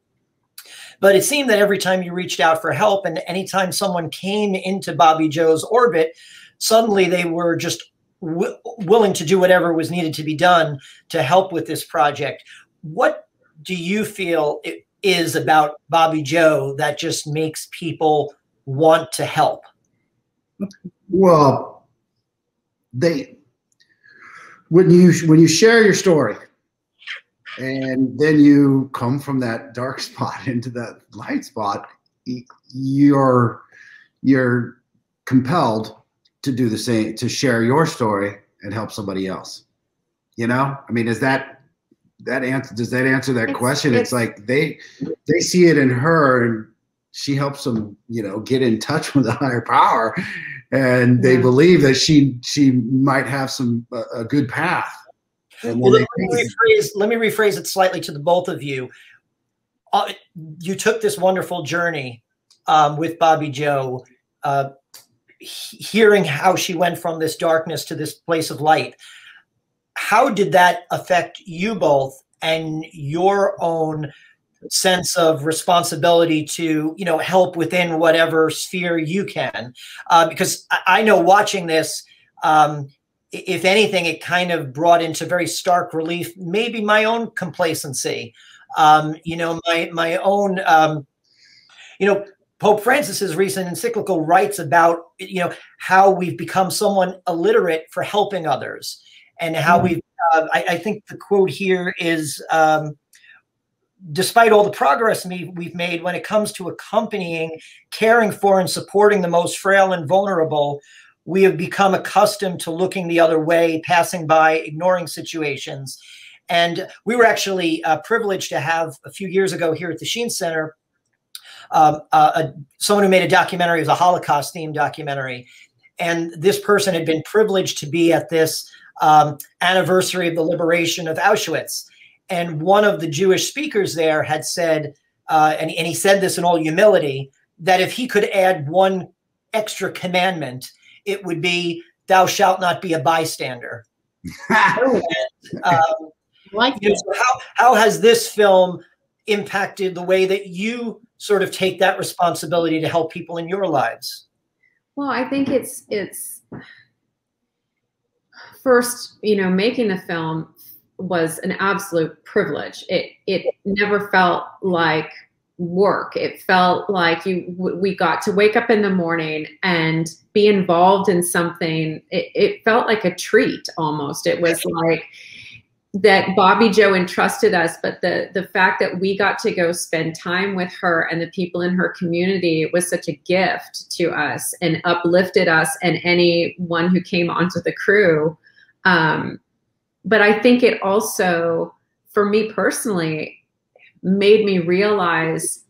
But it seemed that every time you reached out for help and anytime someone came into Bobbi Jo's orbit, suddenly they were just willing to do whatever was needed to be done to help with this project. What do you feel it is about Bobbi Jo that just makes people want to help? Well, when you share your story, and then you come from that dark spot into that light spot, you're compelled to do the same, to share your story and help somebody else. You know, I mean, does that answer that question? It's like they see it in her, and she helps them, you know, get in touch with a higher power, and they believe that she might have a good path. Well, let me rephrase it slightly to the both of you. You took this wonderful journey with Bobbi Jo, hearing how she went from this darkness to this place of light. How did that affect you both and your own sense of responsibility to, you know, help within whatever sphere you can? Because I know watching this, if anything, it kind of brought into very stark relief, maybe my own complacency. You know, my own, you know, Pope Francis's recent encyclical writes about, you know, how we've become someone illiterate for helping others, and how we've, I think the quote here is, despite all the progress we've made when it comes to accompanying, caring for, and supporting the most frail and vulnerable, we have become accustomed to looking the other way, passing by, ignoring situations. And we were actually privileged to have a few years ago here at the Sheen Center, someone who made a documentary. It was a Holocaust-themed documentary. And this person had been privileged to be at this anniversary of the liberation of Auschwitz. And one of the Jewish speakers there had said, and he said this in all humility, that if he could add one extra commandment, it would be, "Thou shalt not be a bystander." And, you know, so how has this film impacted the way that you sort of take that responsibility to help people in your lives? Well, I think it's first, you know, making the film was an absolute privilege. It never felt like work. It felt like we got to wake up in the morning and be involved in something. It felt like a treat almost. It was like that Bobbi Jo entrusted us, but the fact that we got to go spend time with her and the people in her community was such a gift to us and uplifted us and anyone who came onto the crew. But I think it also, for me personally, made me realize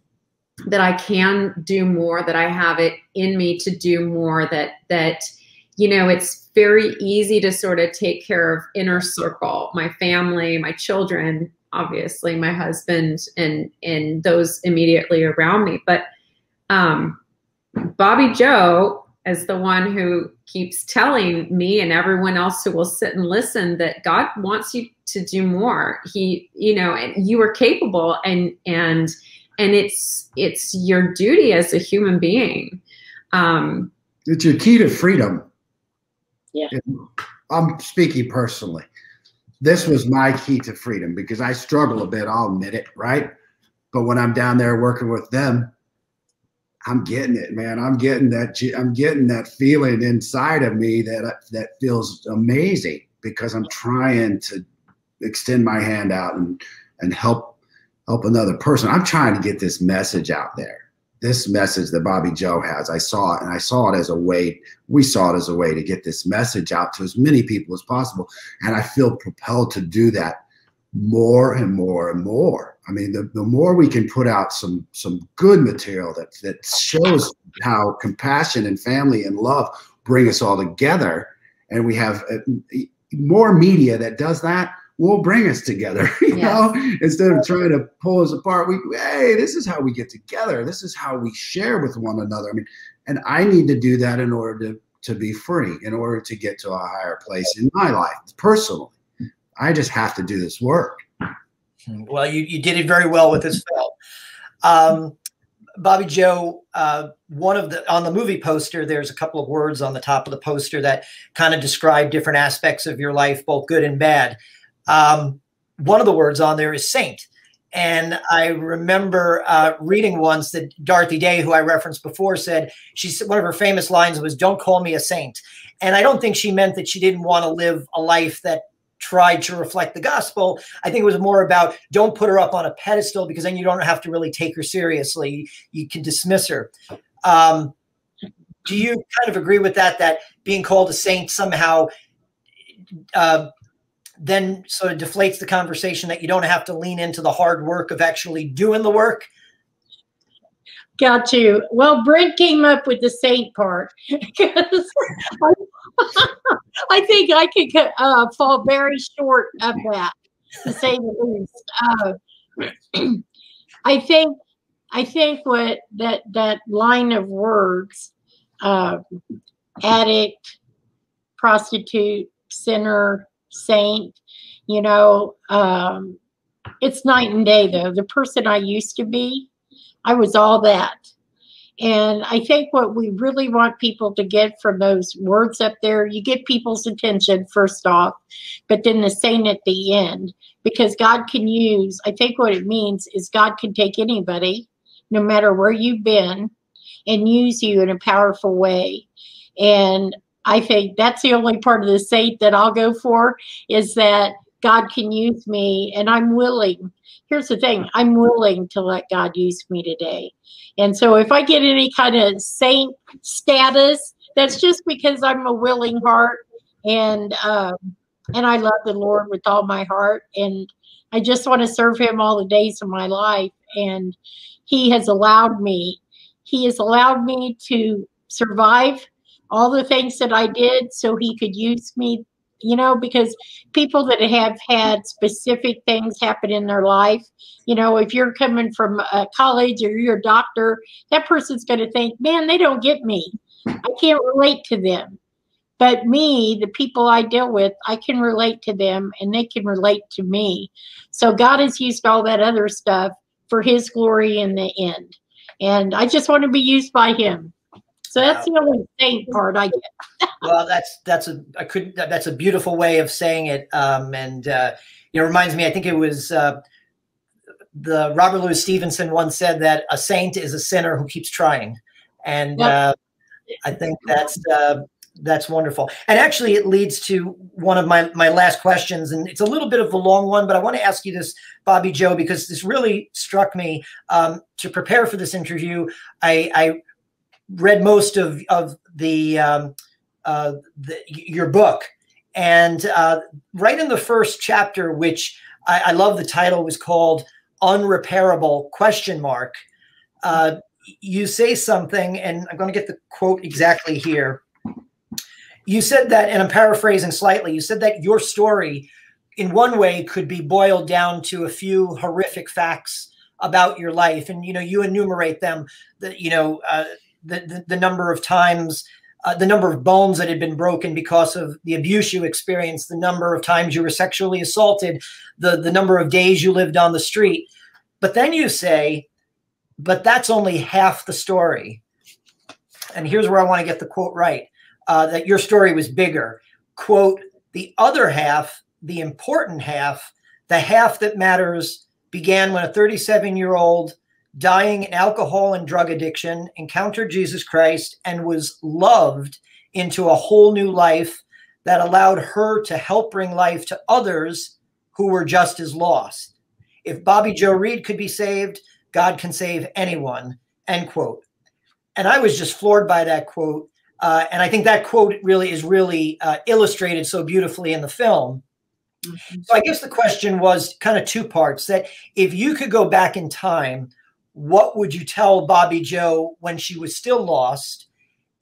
that I can do more, that I have it in me to do more, that you know, it's very easy to sort of take care of inner circle, my family, my children, obviously my husband and those immediately around me. But Bobbi Jo is the one who keeps telling me and everyone else who will sit and listen that God wants you to do more. He, you know, and you are capable, and it's your duty as a human being. It's your key to freedom. Yeah. I'm speaking personally. This was my key to freedom because I struggle a bit, I'll admit it, right? But when I'm down there working with them, I'm getting it, man. I'm getting that feeling inside of me that feels amazing because I'm trying to extend my hand out and help another person. I'm trying to get this message out there. This message that Bobbi Jo has, I saw it, and I saw it as a way, we saw it as a way to get this message out to as many people as possible. And I feel propelled to do that more and more and more. I mean, the more we can put out some good material that shows how compassion and family and love bring us all together, and we have more media that does that, will bring us together, you know, instead of trying to pull us apart. Hey, this is how we get together. This is how we share with one another. I mean, and I need to do that in order to be free, in order to get to a higher place in my life, personally. I just have to do this work. Well, you did it very well with this film. Bobbi Jo, on the movie poster, there's a couple of words on the top of the poster that kind of describe different aspects of your life, both good and bad. One of the words on there is saint. And I remember reading once that Dorothy Day, who I referenced before, said, one of her famous lines was, "Don't call me a saint." And I don't think she meant that she didn't want to live a life that tried to reflect the gospel. I think it was more about, don't put her up on a pedestal, because then you don't have to really take her seriously. You can dismiss her. Do you kind of agree with that being called a saint somehow then sort of deflates the conversation, that you don't have to lean into the hard work of actually doing the work? Got you. Well, Brent came up with the saint part, because I think I could fall very short of that, to say the least. I think what that line of words, addict, prostitute, sinner, saint, you know, it's night and day, though. The person I used to be, I was all that. And I think what we really want people to get from those words up there, you get people's attention first off, but then the saint at the end, because God can use, I think what it means is God can take anybody, no matter where you've been, and use you in a powerful way. And I think that's the only part of the saint that I'll go for, is that God can use me, and I'm willing. Here's the thing, I'm willing to let God use me today. And so if I get any kind of saint status, that's just because I'm a willing heart, and I love the Lord with all my heart, and I just want to serve him all the days of my life. And he has allowed me to survive all the things that I did, so he could use me, you know, because people that have had specific things happen in their life, you know, if you're coming from college or you're a doctor, that person's going to think, man, they don't get me. I can't relate to them. But me, the people I deal with, I can relate to them, and they can relate to me. So God has used all that other stuff for his glory in the end. And I just want to be used by him. So that's the only saint part I get. Well, that's a beautiful way of saying it. It reminds me, I think it was the Robert Louis Stevenson once said that a saint is a sinner who keeps trying. And I think that's wonderful. And actually it leads to one of my last questions, and it's a little bit of a long one, but I want to ask you this, Bobbi Jo, because this really struck me. To prepare for this interview, I read most of your book, and right in the first chapter, which I love the title, was called "Unrepairable?" You say something, and I'm going to get the quote exactly here. You said that, and I'm paraphrasing slightly, you said that your story in one way could be boiled down to a few horrific facts about your life. And, you enumerate them, the number of times, the number of bones that had been broken because of the abuse you experienced, the number of times you were sexually assaulted, the number of days you lived on the street. But then you say, but that's only half the story. And here's where I want to get the quote right, that your story was bigger. Quote, the other half, the important half, the half that matters, began when a 37-year-old dying in alcohol and drug addiction encountered Jesus Christ and was loved into a whole new life that allowed her to help bring life to others who were just as lost. If Bobbi Jo Reed could be saved, God can save anyone, end quote. And I was just floored by that quote. And I think that quote is really illustrated so beautifully in the film. Mm-hmm. So I guess the question was kind of two parts, that if you could go back in time, what would you tell Bobbi Jo when she was still lost?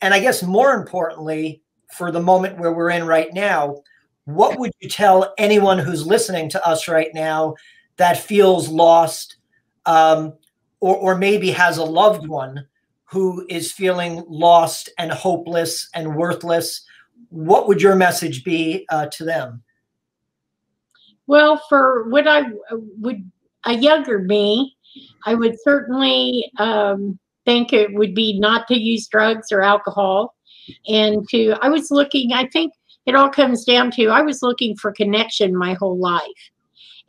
And I guess more importantly, for the moment where we're in right now, what would you tell anyone who's listening to us right now that feels lost, or maybe has a loved one who is feeling lost and hopeless and worthless? What would your message be to them? Well, for what I would, a younger me, I would certainly think it would be not to use drugs or alcohol. And I was looking, I think it all comes down to, I was looking for connection my whole life.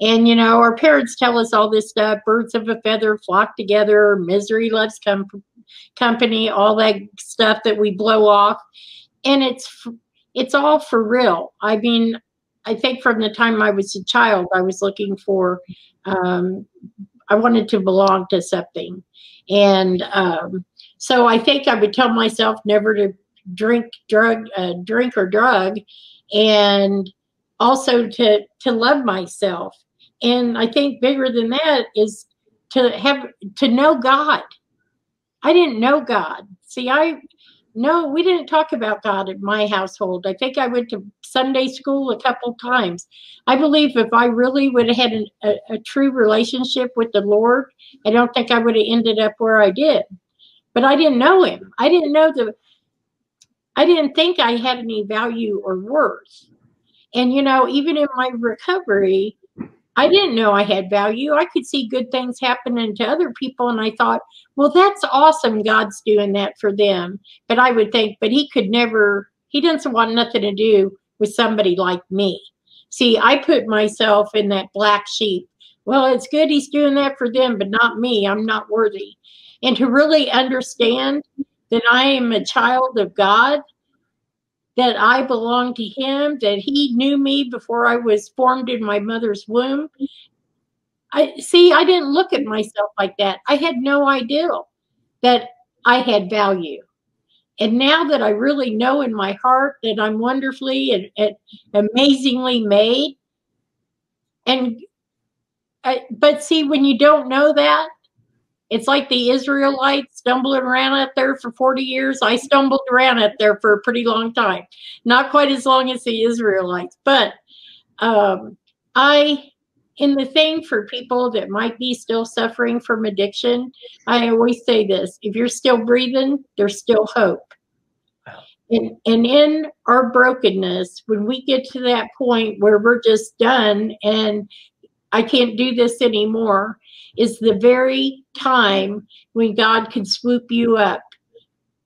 And, our parents tell us all this stuff, birds of a feather flock together, misery loves company, all that stuff that we blow off. And it's all for real. I mean, I think from the time I was a child, I was looking for, I wanted to belong to something. And so I think I would tell myself never to drink or drug, and also to love myself. And I think bigger than that is to know God. I didn't know God. See, we didn't talk about God in my household. I think I went to Sunday school a couple times. I believe if I really would have had a true relationship with the Lord, I don't think I would have ended up where I did. But I didn't know him. I didn't think I had any value or worth. And, even in my recovery, I didn't know I had value. I could see good things happening to other people, and I thought, well, that's awesome. God's doing that for them. But I would think, but he doesn't want nothing to do with somebody like me. See, I put myself in that black sheep. Well, it's good he's doing that for them, but not me. I'm not worthy. And to really understand that I am a child of God, that I belong to him, that he knew me before I was formed in my mother's womb. I didn't look at myself like that. I had no idea that I had value. And now that I really know in my heart that I'm wonderfully and amazingly made, but see, when you don't know that, it's like the Israelites stumbling around out there for 40 years. I stumbled around out there for a pretty long time. Not quite as long as the Israelites. But in the thing for people that might be still suffering from addiction, I always say this. If you're still breathing, there's still hope. And in our brokenness, when we get to that point where we're just done and I can't do this anymore, is the very time when God can swoop you up.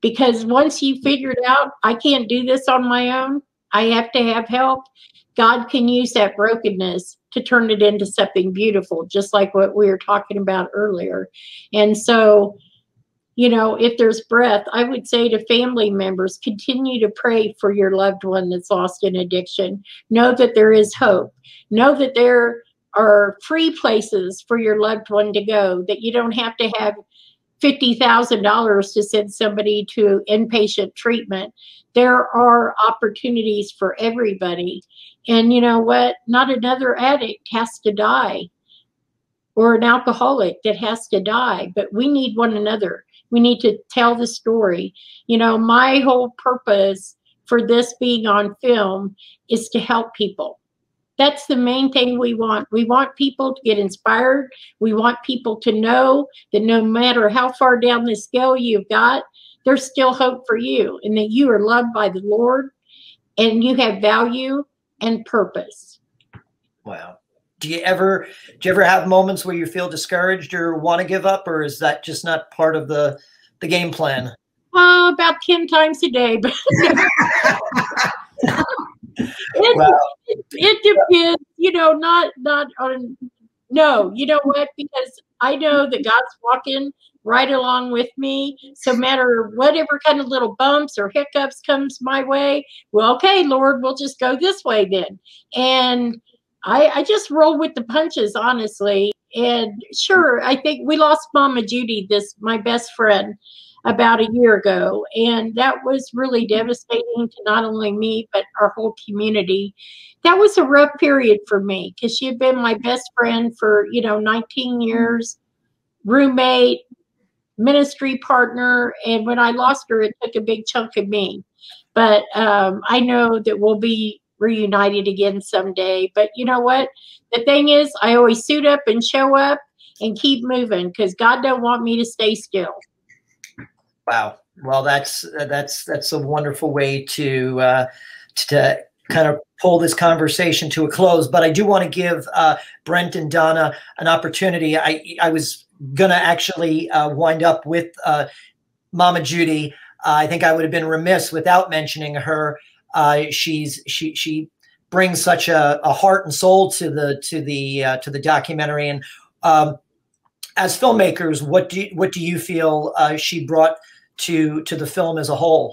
Because once you figured out, I can't do this on my own, I have to have help, God can use that brokenness to turn it into something beautiful, just like what we were talking about earlier. And so, if there's breath, I would say to family members, continue to pray for your loved one that's lost in addiction. Know that there is hope. Know that there are free places for your loved one to go, that you don't have to have $50,000 to send somebody to inpatient treatment. There are opportunities for everybody. And you know what? Not another addict has to die, or an alcoholic that has to die, but we need one another. We need to tell the story. My whole purpose for this being on film is to help people. That's the main thing we want. We want people to get inspired. We want people to know that no matter how far down the scale you've got, there's still hope for you, and that you are loved by the Lord and you have value and purpose. Wow. Do you ever have moments where you feel discouraged or want to give up, or is that just not part of the game plan? About 10 times a day, but it depends, you know, not on, no, you know what, because I know that God's walking right along with me. So matter whatever kind of little bumps or hiccups comes my way, well, okay, Lord, we'll just go this way then. And I just roll with the punches, honestly. And sure, I think we lost Mama Judy, my best friend, about a year ago. And that was really devastating to not only me, but our whole community. That was a rough period for me because she had been my best friend for, 19 years, roommate, ministry partner. And when I lost her, it took a big chunk of me. But I know that we'll be reunited again someday. But you know what? The thing is, I always suit up and show up and keep moving because God don't want me to stay still. Wow. Well, that's a wonderful way to kind of pull this conversation to a close. But I do want to give Brent and Donna an opportunity. I was gonna actually wind up with Mama Judy. I think I would have been remiss without mentioning her. She brings such a heart and soul to the documentary. And as filmmakers, what do you feel she brought to the film as a whole?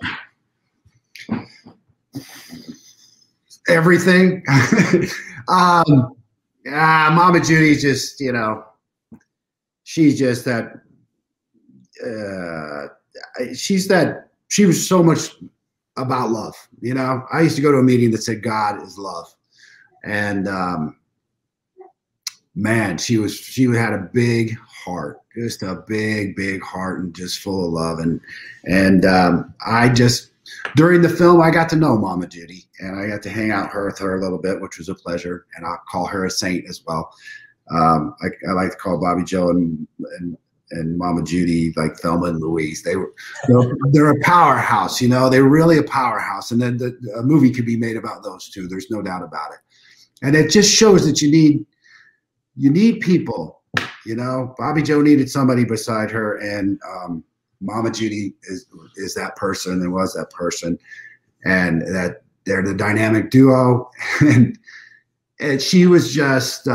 Everything. Mama Judy's just, she's just that. She was so much about love. I used to go to a meeting that said God is love, and man, she had a big heart, just a big heart, and just full of love. And I just, during the film, I got to know Mama Judy, and I got to hang out with her a little bit, which was a pleasure. And I'll call her a saint as well. I like to call Bobbi Jo and Mama Judy like Thelma and Louise. They're a powerhouse, they're really a powerhouse. And then a movie could be made about those two. There's no doubt about it. And it just shows that you need people, Bobbi Jo needed somebody beside her, and Mama Judy is that person and was that person, and that they're the dynamic duo. And she was just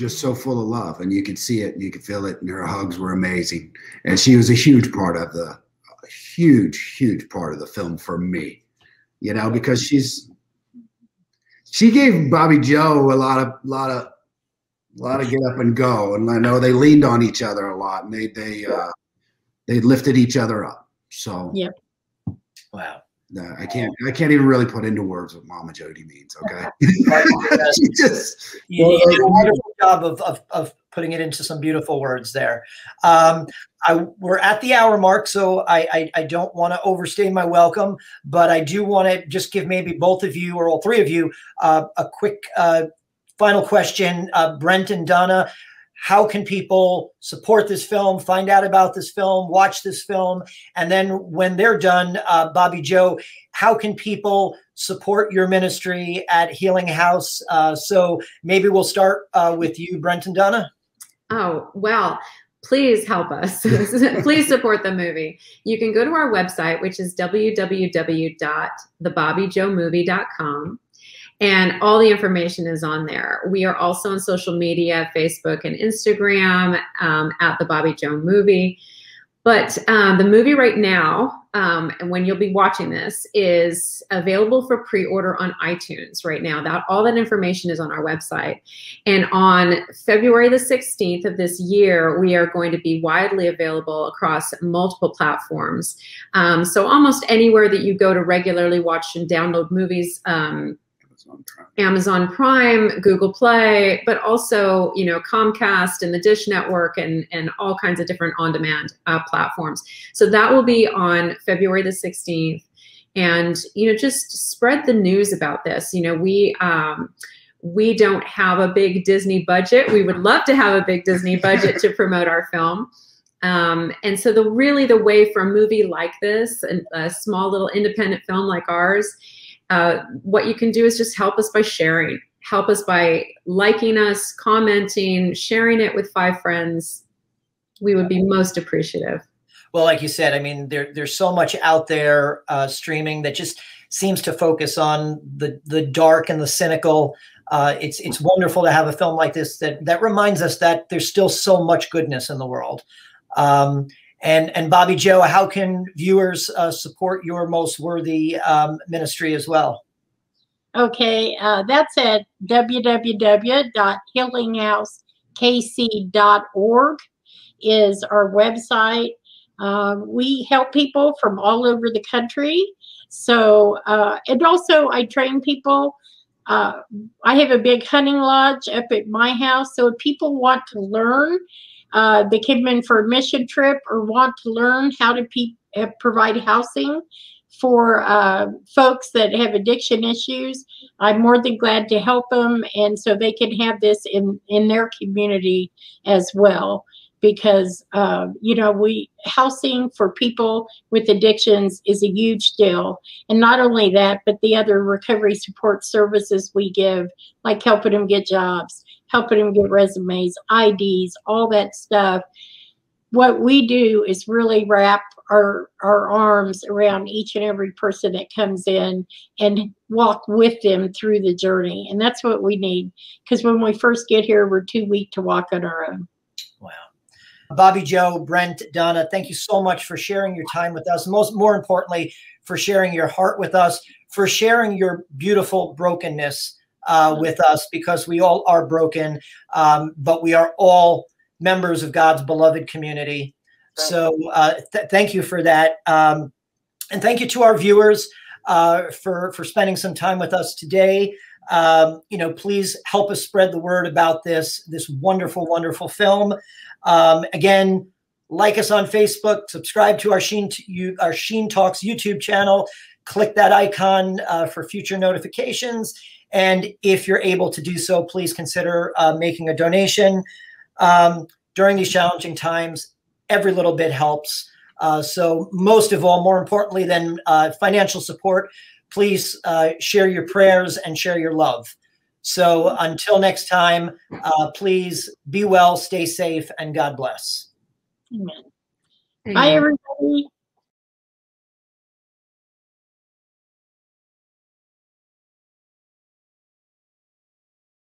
so full of love, and you could see it, and you could feel it, and her hugs were amazing. And she was a huge part of the film for me, because she gave Bobbi Jo a lot of get up and go. And I know they leaned on each other a lot, and they lifted each other up. So yep. Wow. I can't even really put into words what Mama Judy means. Okay. You did a wonderful job of putting it into some beautiful words there. We're at the hour mark, so I don't want to overstay my welcome, but I do want to just give maybe both of you or all three of you a quick final question. Brent and Donna, how can people support this film, find out about this film, watch this film? And then when they're done, Bobbi Jo, how can people support your ministry at Healing House? So maybe we'll start with you, Brent and Donna. Oh, well, please help us. Please support the movie. You can go to our website, which is www.thebobbijomovie.com. And all the information is on there. We are also on social media, Facebook and Instagram, at the Bobbi Jo Movie. But the movie right now, and when you'll be watching this, is available for pre-order on iTunes right now. All that information is on our website. And on February the 16th of this year, we are going to be widely available across multiple platforms. So almost anywhere that you go to regularly watch and download movies, Amazon Prime, Google Play, but also, Comcast and the Dish Network and all kinds of different on-demand platforms. So that will be on February the 16th. and, you know, just spread the news about this. You know, we don't have a big Disney budget. We would love to have a big Disney budget to promote our film. And so the way for a movie like this, and a small little independent film like ours, what you can do is just help us by sharing. Help us by liking us, commenting, sharing it with 5 friends. We would be most appreciative. Well, like you said, I mean, there's so much out there streaming that just seems to focus on the dark and the cynical. It's wonderful to have a film like this that reminds us that there's still so much goodness in the world. And Bobbi Jo, how can viewers support your most worthy ministry as well? Okay, that's at www.healinghousekc.org is our website. We help people from all over the country. So, and also I train people. I have a big hunting lodge up at my house. So if people want to learn, they came in for a mission trip or want to learn how to provide housing for folks that have addiction issues, I'm more than glad to help them. And so they can have this in their community as well. Because, you know, housing for people with addictions is a huge deal. And not only that, but the other recovery support services we give, like helping them get jobs, helping them get resumes, IDs, all that stuff. What we do is really wrap our arms around each and every person that comes in and walk with them through the journey. And that's what we need. Because when we first get here, we're too weak to walk on our own. Wow. Bobbi Jo, Brent, Donna, thank you so much for sharing your time with us. More importantly, for sharing your heart with us, for sharing your beautiful brokenness with us, because we all are broken, but we are all members of God's beloved community. So thank you for that. And thank you to our viewers for spending some time with us today. You know, please help us spread the word about this wonderful, wonderful film. Again, like us on Facebook, subscribe to our Sheen Talks YouTube channel, click that icon for future notifications. And if you're able to do so, please consider making a donation. During these challenging times, every little bit helps. So most of all, more importantly than financial support, please share your prayers and share your love. So until next time, please be well, stay safe, and God bless. Amen. Bye, everybody.